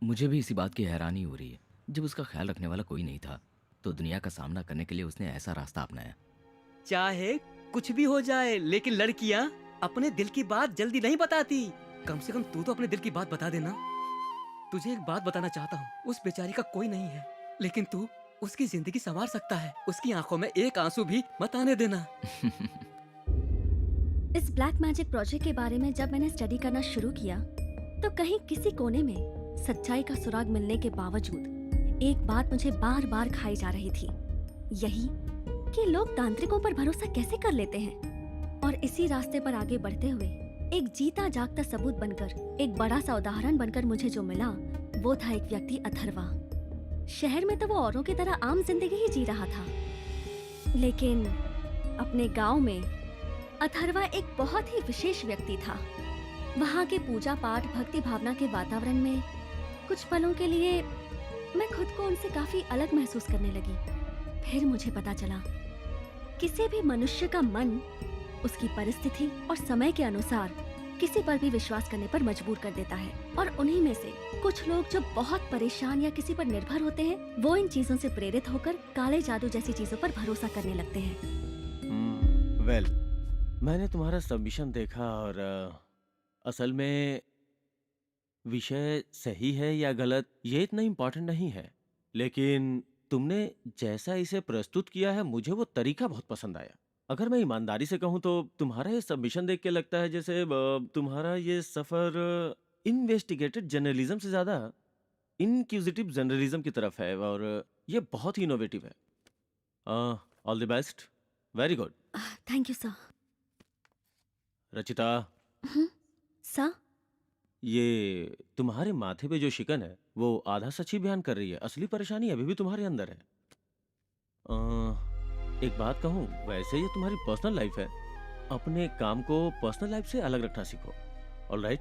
मुझे भी इसी बात की हैरानी हो रही है, जब उसका ख्याल रखने वाला कोई नहीं था तो दुनिया का सामना करने के लिए उसने ऐसा रास्ता अपनाया। चाहे कुछ भी हो जाए, लेकिन लड़कियां अपने दिल की बात जल्दी नहीं बताती। कम से कम तू तो अपने दिल की बात बता देना। तुझे एक बात बताना चाहता हूँ, उस बेचारी का कोई नहीं है, लेकिन तू उसकी जिंदगी संवार सकता है। उसकी आंखों में एक आंसू भी मत आने देना। इस ब्लैक मैजिक प्रोजेक्ट के बारे में जब मैंने स्टडी करना शुरू किया तो कहीं किसी कोने में सच्चाई का सुराग मिलने के बावजूद एक बात मुझे बार बार खाई जा रही थी, यही कि लोग तांत्रिकों पर भरोसा कैसे कर लेते हैं। और इसी रास्ते पर आगे बढ़ते हुए एक जीता जागता सबूत बनकर, एक बड़ा सा उदाहरण बनकर मुझे जो मिला वो था एक व्यक्ति अथर्वा। शहर में तो वो औरों की तरह आम जिंदगी ही जी रहा था, लेकिन अपने गांव में अथर्वा एक बहुत ही विशेष व्यक्ति था। वहाँ के पूजा पाठ, भक्ति भावना के वातावरण में कुछ पलों के लिए मैं खुद को उनसे काफी अलग महसूस करने लगी। फिर मुझे पता चला किसी भी मनुष्य का मन उसकी परिस्थिति और समय के अनुसार किसी पर भी विश्वास करने पर मजबूर कर देता है। और उन्हीं में से कुछ लोग जो बहुत परेशान या किसी पर निर्भर होते हैं, वो इन चीजों से प्रेरित होकर काले जादू जैसी चीजों पर भरोसा करने लगते हैं। वेल, मैंने तुम्हारा सबमिशन देखा और असल में विषय सही है या गलत ये इतना इम्पोर्टेंट नहीं है, लेकिन तुमने जैसा इसे प्रस्तुत किया है मुझे वो तरीका बहुत पसंद आया। अगर मैं ईमानदारी से कहूँ तो तुम्हारा ये सबमिशन देख के लगता है जैसे तुम्हारा ये सफर इन्वेस्टिगेटेड जर्नलिज्म से ज्यादा इनक्यूजिटिव जर्नलिज्म की तरफ है, और ये बहुत ही इनोवेटिव है। All the best, very good. Thank you sir. Rachita, sir, ये तुम्हारे माथे पे जो शिकन है वो आधा सच ही बयान कर रही है, असली परेशानी अभी भी तुम्हारे अंदर है। एक बात कहूँ, वैसे ये तुम्हारी पर्सनल लाइफ है, अपने काम को पर्सनल लाइफ से अलग रखना सीखो। ऑलराइट,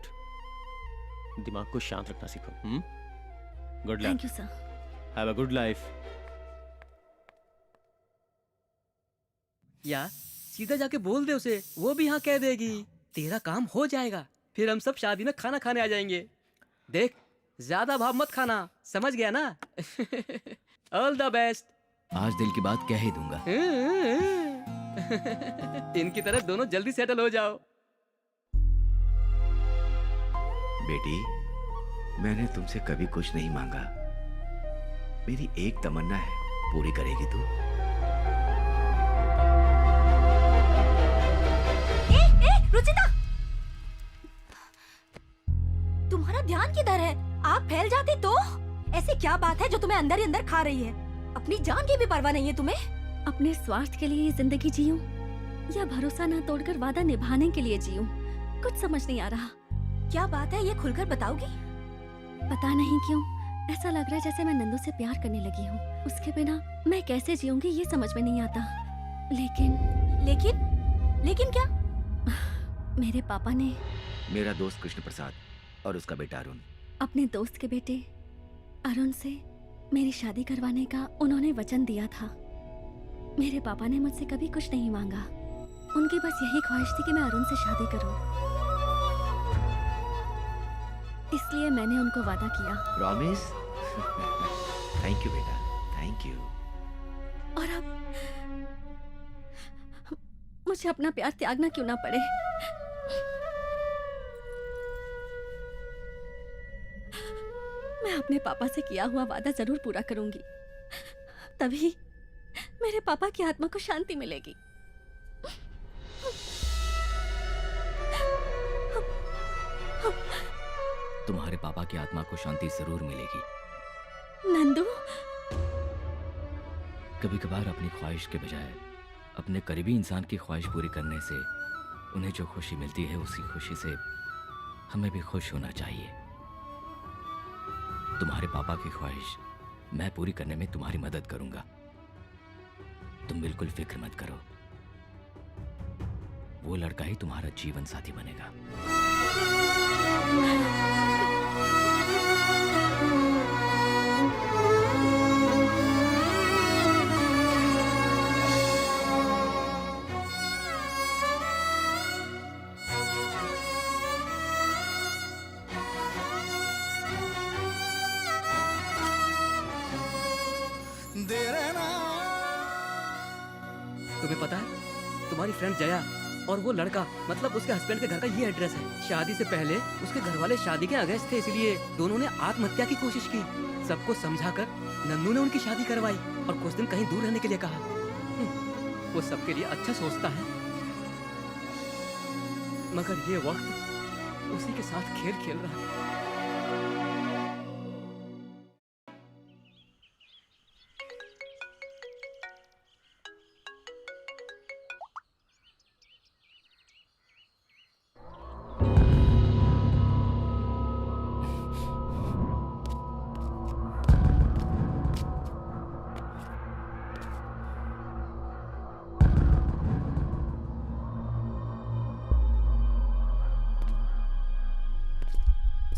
दिमाग को शांत रखना सीखो। Good luck. Thank you sir. Have a good life. यार सीधा जाके बोल दे उसे, वो भी हाँ कह देगी। तेरा काम हो जाएगा, फिर हम सब शादी में खाना खाने आ जाएंगे। देख, ज्यादा भाव मत खाना, समझ गया ना? All the best. आज दिल की बात कह ही दूंगा। इनकी तरह दोनों जल्दी सेटल हो जाओ। बेटी, मैंने तुमसे कभी कुछ नहीं मांगा। मेरी एक तमन्ना है, पूरी करेगी तू? रुचिता, तुम्हारा ध्यान किधर है? आप फैल जाती तो? ऐसी क्या बात है जो तुम्हें अंदर ही अंदर खा रही है? अपनी जान की भी परवाह नहीं है तुम्हें? अपने स्वार्थ के लिए ये जिंदगी जीऊं या भरोसा ना तोड़कर वादा निभाने के लिए जीऊं, कुछ समझ नहीं आ रहा। क्या बात है, ये खुलकर बताओगी? पता नहीं क्यों ऐसा लग रहा है जैसे मैं नंदू से प्यार करने लगी हूँ। उसके बिना मैं कैसे जीऊंगी ये समझ में नहीं आता। लेकिन क्या? मेरे पापा ने मेरा दोस्त कृष्ण प्रसाद और उसका बेटा अरुण, अपने दोस्त के बेटे अरुण से मेरी शादी करवाने का उन्होंने वचन दिया था। मेरे पापा ने मुझसे कभी कुछ नहीं मांगा, उनकी बस यही ख्वाहिश थी कि मैं अरुण से शादी करूं। इसलिए मैंने उनको वादा किया। प्रॉमिस? थैंक यू बेटा, थैंक यू। और अब मुझे अपना प्यार त्यागना क्यों ना पड़े। मैं अपने पापा से किया हुआ वादा जरूर पूरा करूंगी, तभी मेरे पापा की आत्मा को शांति मिलेगी। तुम्हारे पापा की आत्मा को शांति जरूर मिलेगी। नंदू, कभी कभार अपनी ख्वाहिश के बजाय अपने करीबी इंसान की ख्वाहिश पूरी करने से उन्हें जो खुशी मिलती है, उसी खुशी से हमें भी खुश होना चाहिए। तुम्हारे पापा की ख्वाहिश मैं पूरी करने में तुम्हारी मदद करूंगा। तुम बिल्कुल फिक्र मत करो, वो लड़का ही तुम्हारा जीवन साथी बनेगा। तुम्हारी फ्रेंड जया और वो लड़का मतलब उसके हस्बैंड के घर का ये एड्रेस है। शादी से पहले उसके घर वाले शादी के अगेंस्ट थे, इसलिए दोनों ने आत्महत्या की कोशिश की। सबको समझाकर नन्नू ने उनकी शादी करवाई और कुछ दिन कहीं दूर रहने के लिए कहा। वो सबके लिए अच्छा सोचता है, मगर ये वक्त उसी के साथ खेल खेल रहा है।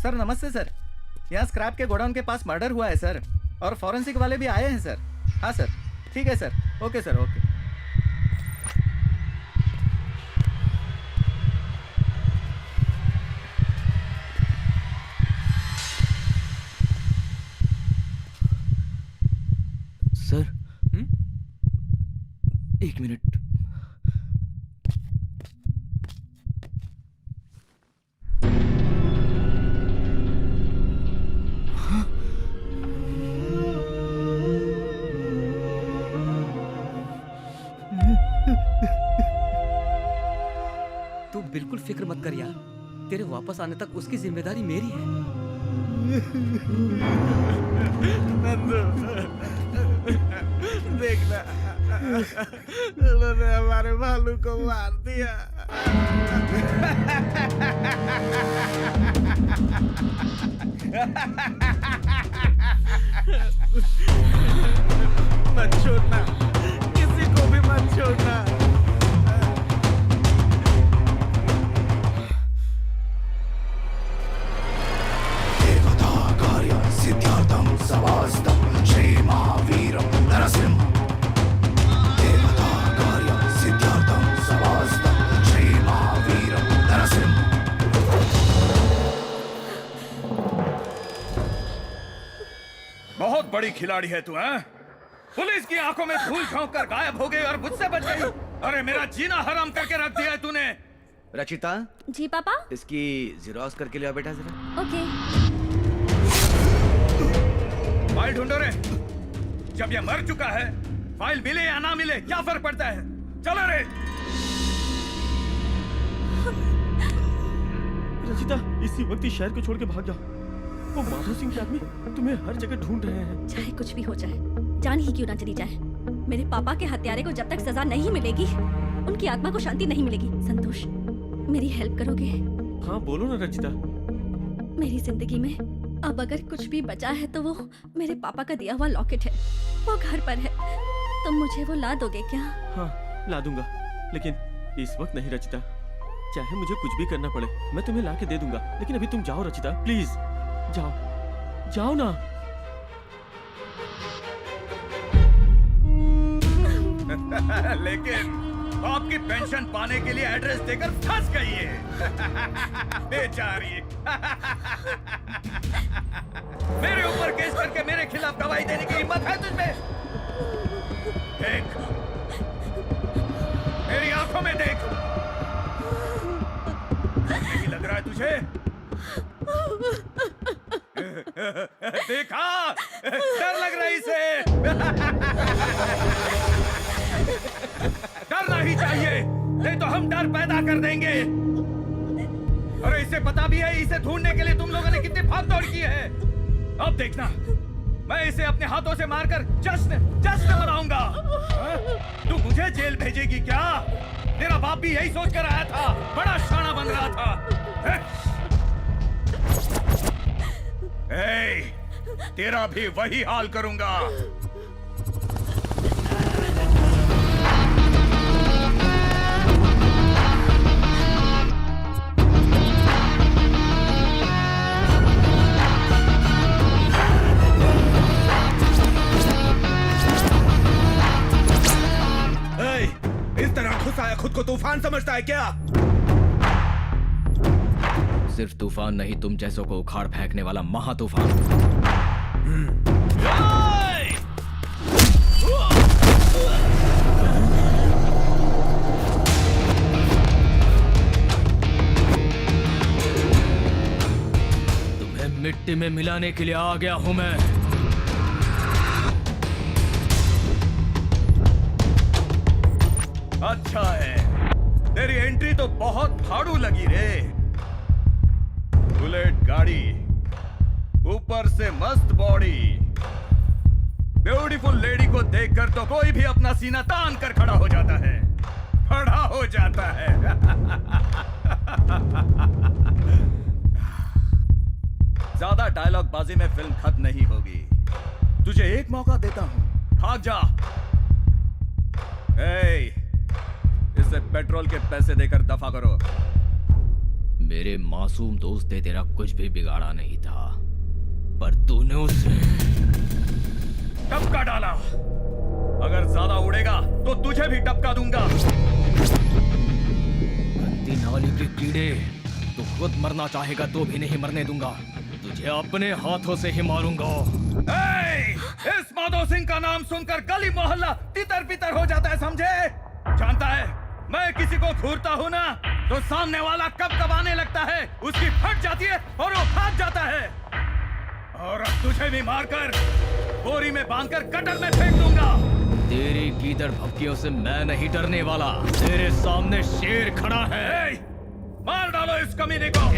सर नमस्ते सर, यहाँ स्क्रैप के गोडाउन के पास मर्डर हुआ है सर, और फॉरेंसिक वाले भी आए हैं सर। हाँ सर, ठीक है sir, okay sir, okay. Sir, एक मिनट। तू बिल्कुल फिक्र मत कर यार, तेरे वापस आने तक उसकी जिम्मेदारी मेरी है। नंदू, देखना उन्होंने हमारे भालू को मार दिया। मत छोड़ना, किसी को भी मत छोड़ना। सिद्धार्थम सवास्तम श्री महावीरम नरसिंह। देवता कार्य सिद्धार्थम सवास्तम श्री महावीरम नरसिंह। बहुत बड़ी खिलाड़ी है तू, हैं? पुलिस की आंखों में धूल झोंक कर गायब हो गई और मुझसे बच गई। अरे मेरा जीना हराम करके रख दिया है तूने। रचिता, जी पापा। इसकी ज़ेरॉक्स करके लिया बेटा जरा। ओके। फाइल ढूंढो रे। जब ये मर चुका है, फाइल मिले या ना मिले क्या फर्क पड़ता है? चलो रे। रचिता, इसी वक्त इस शहर को छोड़ के भाग जाओ। वो माधव सिंह के आदमी तुम्हें हर जगह ढूंढ रहे हैं। चाहे कुछ भी हो जाए, जान ही क्यों ना चली जाए, मेरे पापा के हत्यारे को जब तक सजा नहीं मिलेगी, उनकी आत्मा को शांति नहीं मिलेगी। संतोष, मेरी हेल्प करोगे? हाँ बोलो ना रचिता। मेरी जिंदगी में अब अगर कुछ भी बचा है तो वो मेरे पापा का दिया हुआ लॉकेट है। वो घर पर है, तुम मुझे वो ला दोगे क्या? हाँ ला दूंगा, लेकिन इस वक्त नहीं रचिता। चाहे मुझे कुछ भी करना पड़े, मैं तुम्हें ला के दे दूंगा, लेकिन अभी तुम जाओ रचिता, प्लीज जाओ, जाओ ना। लेकिन आपकी पेंशन पाने के लिए एड्रेस देकर फंस गई है बेचारी। मेरे ऊपर केस करके मेरे खिलाफ गवाही देने की हिम्मत है तुझमें? देख, मेरी आंखों में देख। नहीं लग रहा है तुझे? देखा, डर लग रहा है इसे। डरना ही चाहिए, नहीं तो हम डर पैदा कर देंगे। अरे इसे पता भी है इसे ढूंढने के लिए तुम लोगों ने कितनी भागदौड़ की है। अब देखना, मैं इसे अपने हाथों से मारकर जश्न मनाऊंगा। तू मुझे जेल भेजेगी क्या? तेरा बाप भी यही सोच कर आया था, बड़ा शाना बन रहा था। तेरा भी वही हाल करूंगा। इस तरह घुस आया खुद को तूफान समझता है क्या? सिर्फ तूफान नहीं, तुम जैसों को उखाड़ फेंकने वाला महा तूफान। मट्टी में मिलाने के लिए आ गया हूं मैं। अच्छा है, तेरी एंट्री तो बहुत फाड़ू लगी रे। बुलेट गाड़ी, ऊपर से मस्त बॉडी, ब्यूटीफुल लेडी को देखकर तो कोई भी अपना सीना तान कर खड़ा हो जाता है, खड़ा हो जाता है। ज्यादा डायलॉग बाजी में फिल्म खत्म नहीं होगी। तुझे एक मौका देता हूं, भाग जा। इसे पेट्रोल के पैसे देकर दफा करो। मेरे मासूम दोस्त ने तेरा कुछ भी बिगाड़ा नहीं था, पर तूने उसे टपका डाला। अगर ज्यादा उड़ेगा तो तुझे भी टपका दूंगा। गंदी नाली के कीड़े, तू खुद मरना चाहेगा तो भी नहीं मरने दूंगा। तुझे अपने हाथों से ही मारूंगा। इस माधो सिंह का नाम सुनकर गली मोहल्ला तितर बितर हो जाता है, समझे? जानता है मैं किसी को घूरता हूँ ना, तो सामने वाला कब कब आने लगता है, उसकी फट जाती है और वो भाग जाता है। और अब तुझे भी मारकर बोरी में बांधकर गटर में फेंक दूंगा। तेरी गीदड़ भपकियों से मैं नहीं डरने वाला। तेरे सामने शेर खड़ा है। मार डालो इस कमीने को।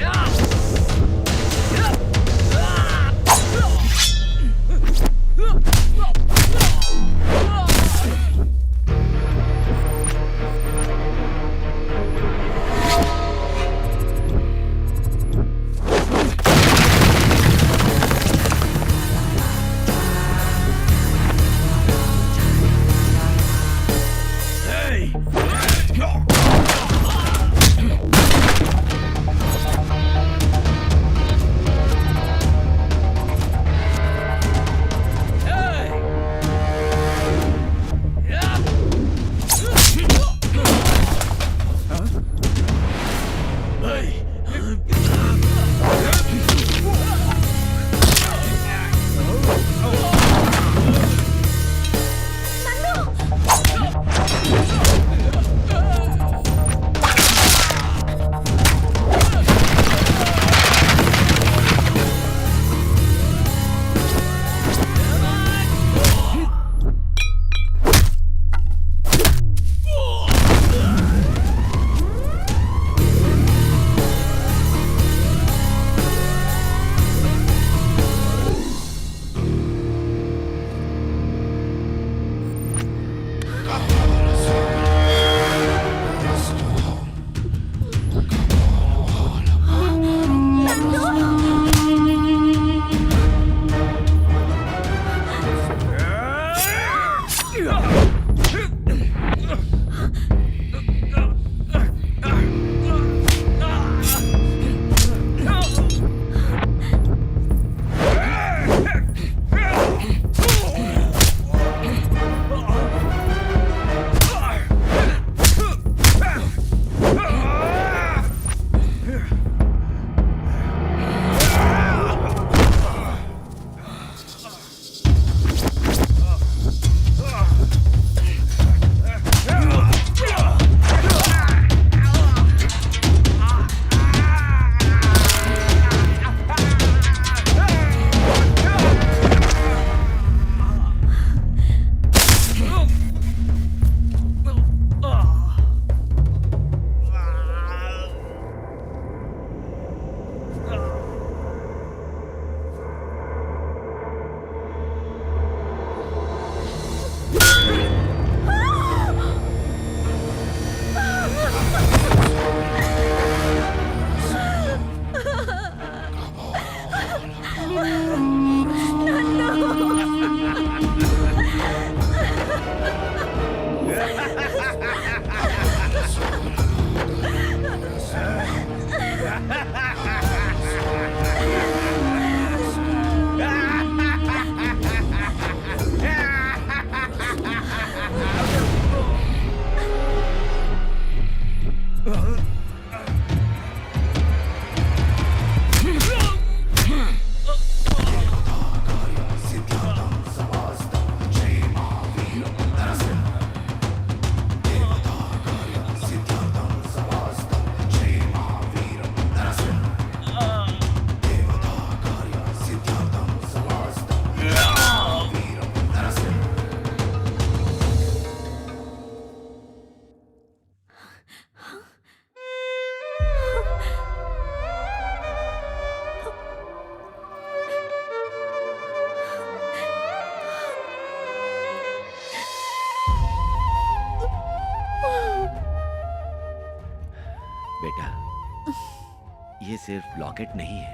बेटा, ये सिर्फ लॉकेट नहीं है,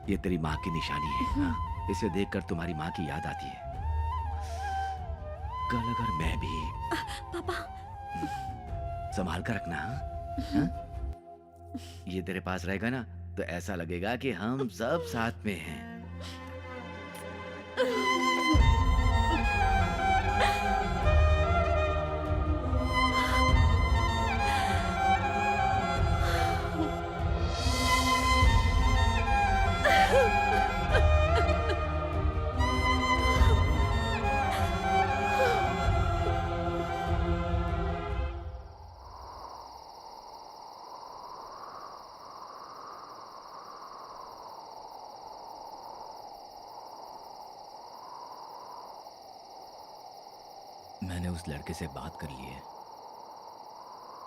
ये तेरी माँ की निशानी है। हाँ? इसे देखकर तुम्हारी माँ की याद आती है। कल अगर मैं भी पापा संभाल कर रखना। हाँ? ये तेरे पास रहेगा ना तो ऐसा लगेगा कि हम सब साथ में हैं। मैंने उस लड़के से बात कर ली है।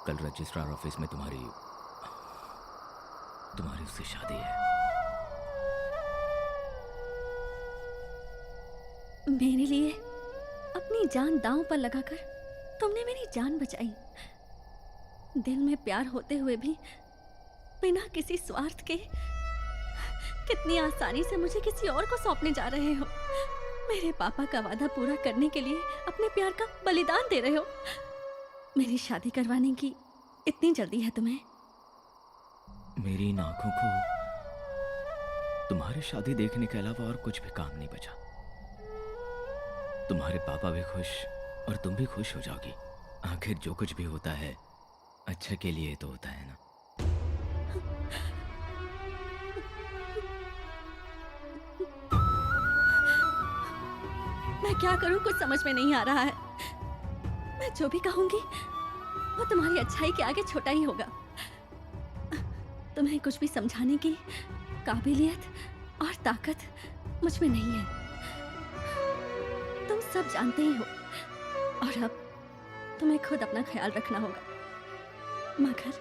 कल रजिस्ट्रार ऑफिस में तुम्हारी उससे शादी है। मेरे लिए अपनी जान दांव पर लगाकर तुमने मेरी जान बचाई। दिल में प्यार होते हुए भी बिना किसी स्वार्थ के कितनी आसानी से मुझे किसी और को सौंपने जा रहे हो। मेरे पापा का वादा पूरा करने के लिए अपने प्यार का बलिदान दे रहे हो। मेरी शादी करवाने की इतनी जल्दी है तुम्हें? मेरी इन आंखों को तुम्हारी शादी देखने के अलावा और कुछ भी काम नहीं बचा। तुम्हारे पापा भी खुश और तुम भी खुश हो जाओगी। आखिर जो कुछ भी होता है अच्छे के लिए तो होता है ना। मैं क्या करूं कुछ समझ में नहीं आ रहा है। मैं जो भी कहूंगी वो तुम्हारी अच्छाई के आगे छोटा ही होगा। तुम्हें कुछ भी समझाने की काबिलियत और ताकत मुझ में नहीं है। तुम सब जानते ही हो और अब तुम्हें खुद अपना ख्याल रखना होगा। मगर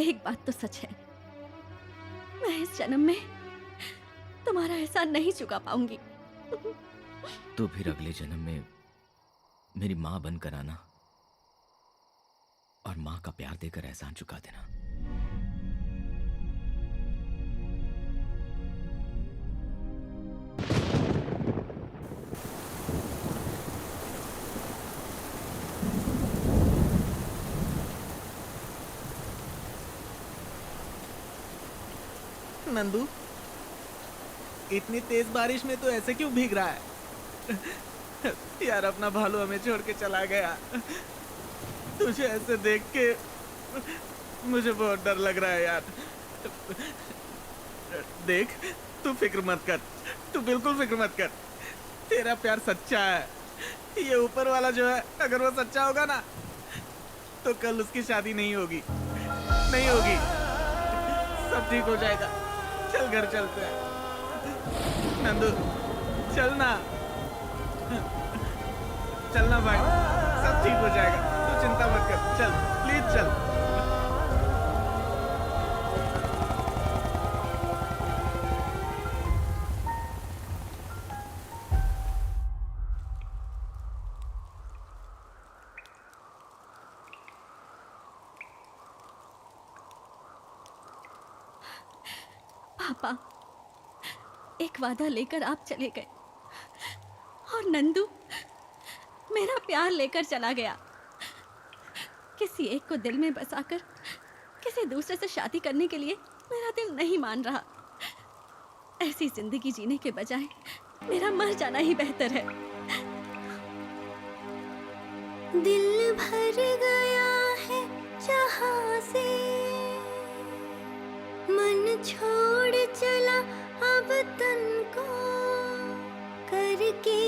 एक बात तो सच है, मैं इस जन्म में तुम्हारा एहसान नहीं चुका पाऊंगी। तो फिर अगले जन्म में मेरी माँ बनकर आना और माँ का प्यार देकर एहसान चुका देना। नंदू, इतनी तेज बारिश में तो ऐसे क्यों भीग रहा है? यार अपना भालू हमें छोड़ के चला गया। तुझे ऐसे देख के मुझे बहुत डर लग रहा है यार। देख, तू फिक्र मत कर, तू बिल्कुल फिक्र मत कर। तेरा प्यार सच्चा है। ये ऊपर वाला जो है अगर वो सच्चा होगा ना तो कल उसकी शादी नहीं होगी, नहीं होगी। सब ठीक हो जाएगा। चल घर चलते हैं। नंदू चल ना, चलना भाई, सब ठीक हो जाएगा। तू चिंता मत कर, चल प्लीज चल। पापा, एक वादा लेकर आप चले गए और नंदू मेरा प्यार लेकर चला गया। किसी एक को दिल में बसाकर किसी दूसरे से शादी करने के लिए मेरा दिल नहीं मान रहा। ऐसी जिंदगी जीने के बजाय मेरा मर जाना ही बेहतर है। दिल भर गया है जहां से, मन छोड़ चला अब तन को, करके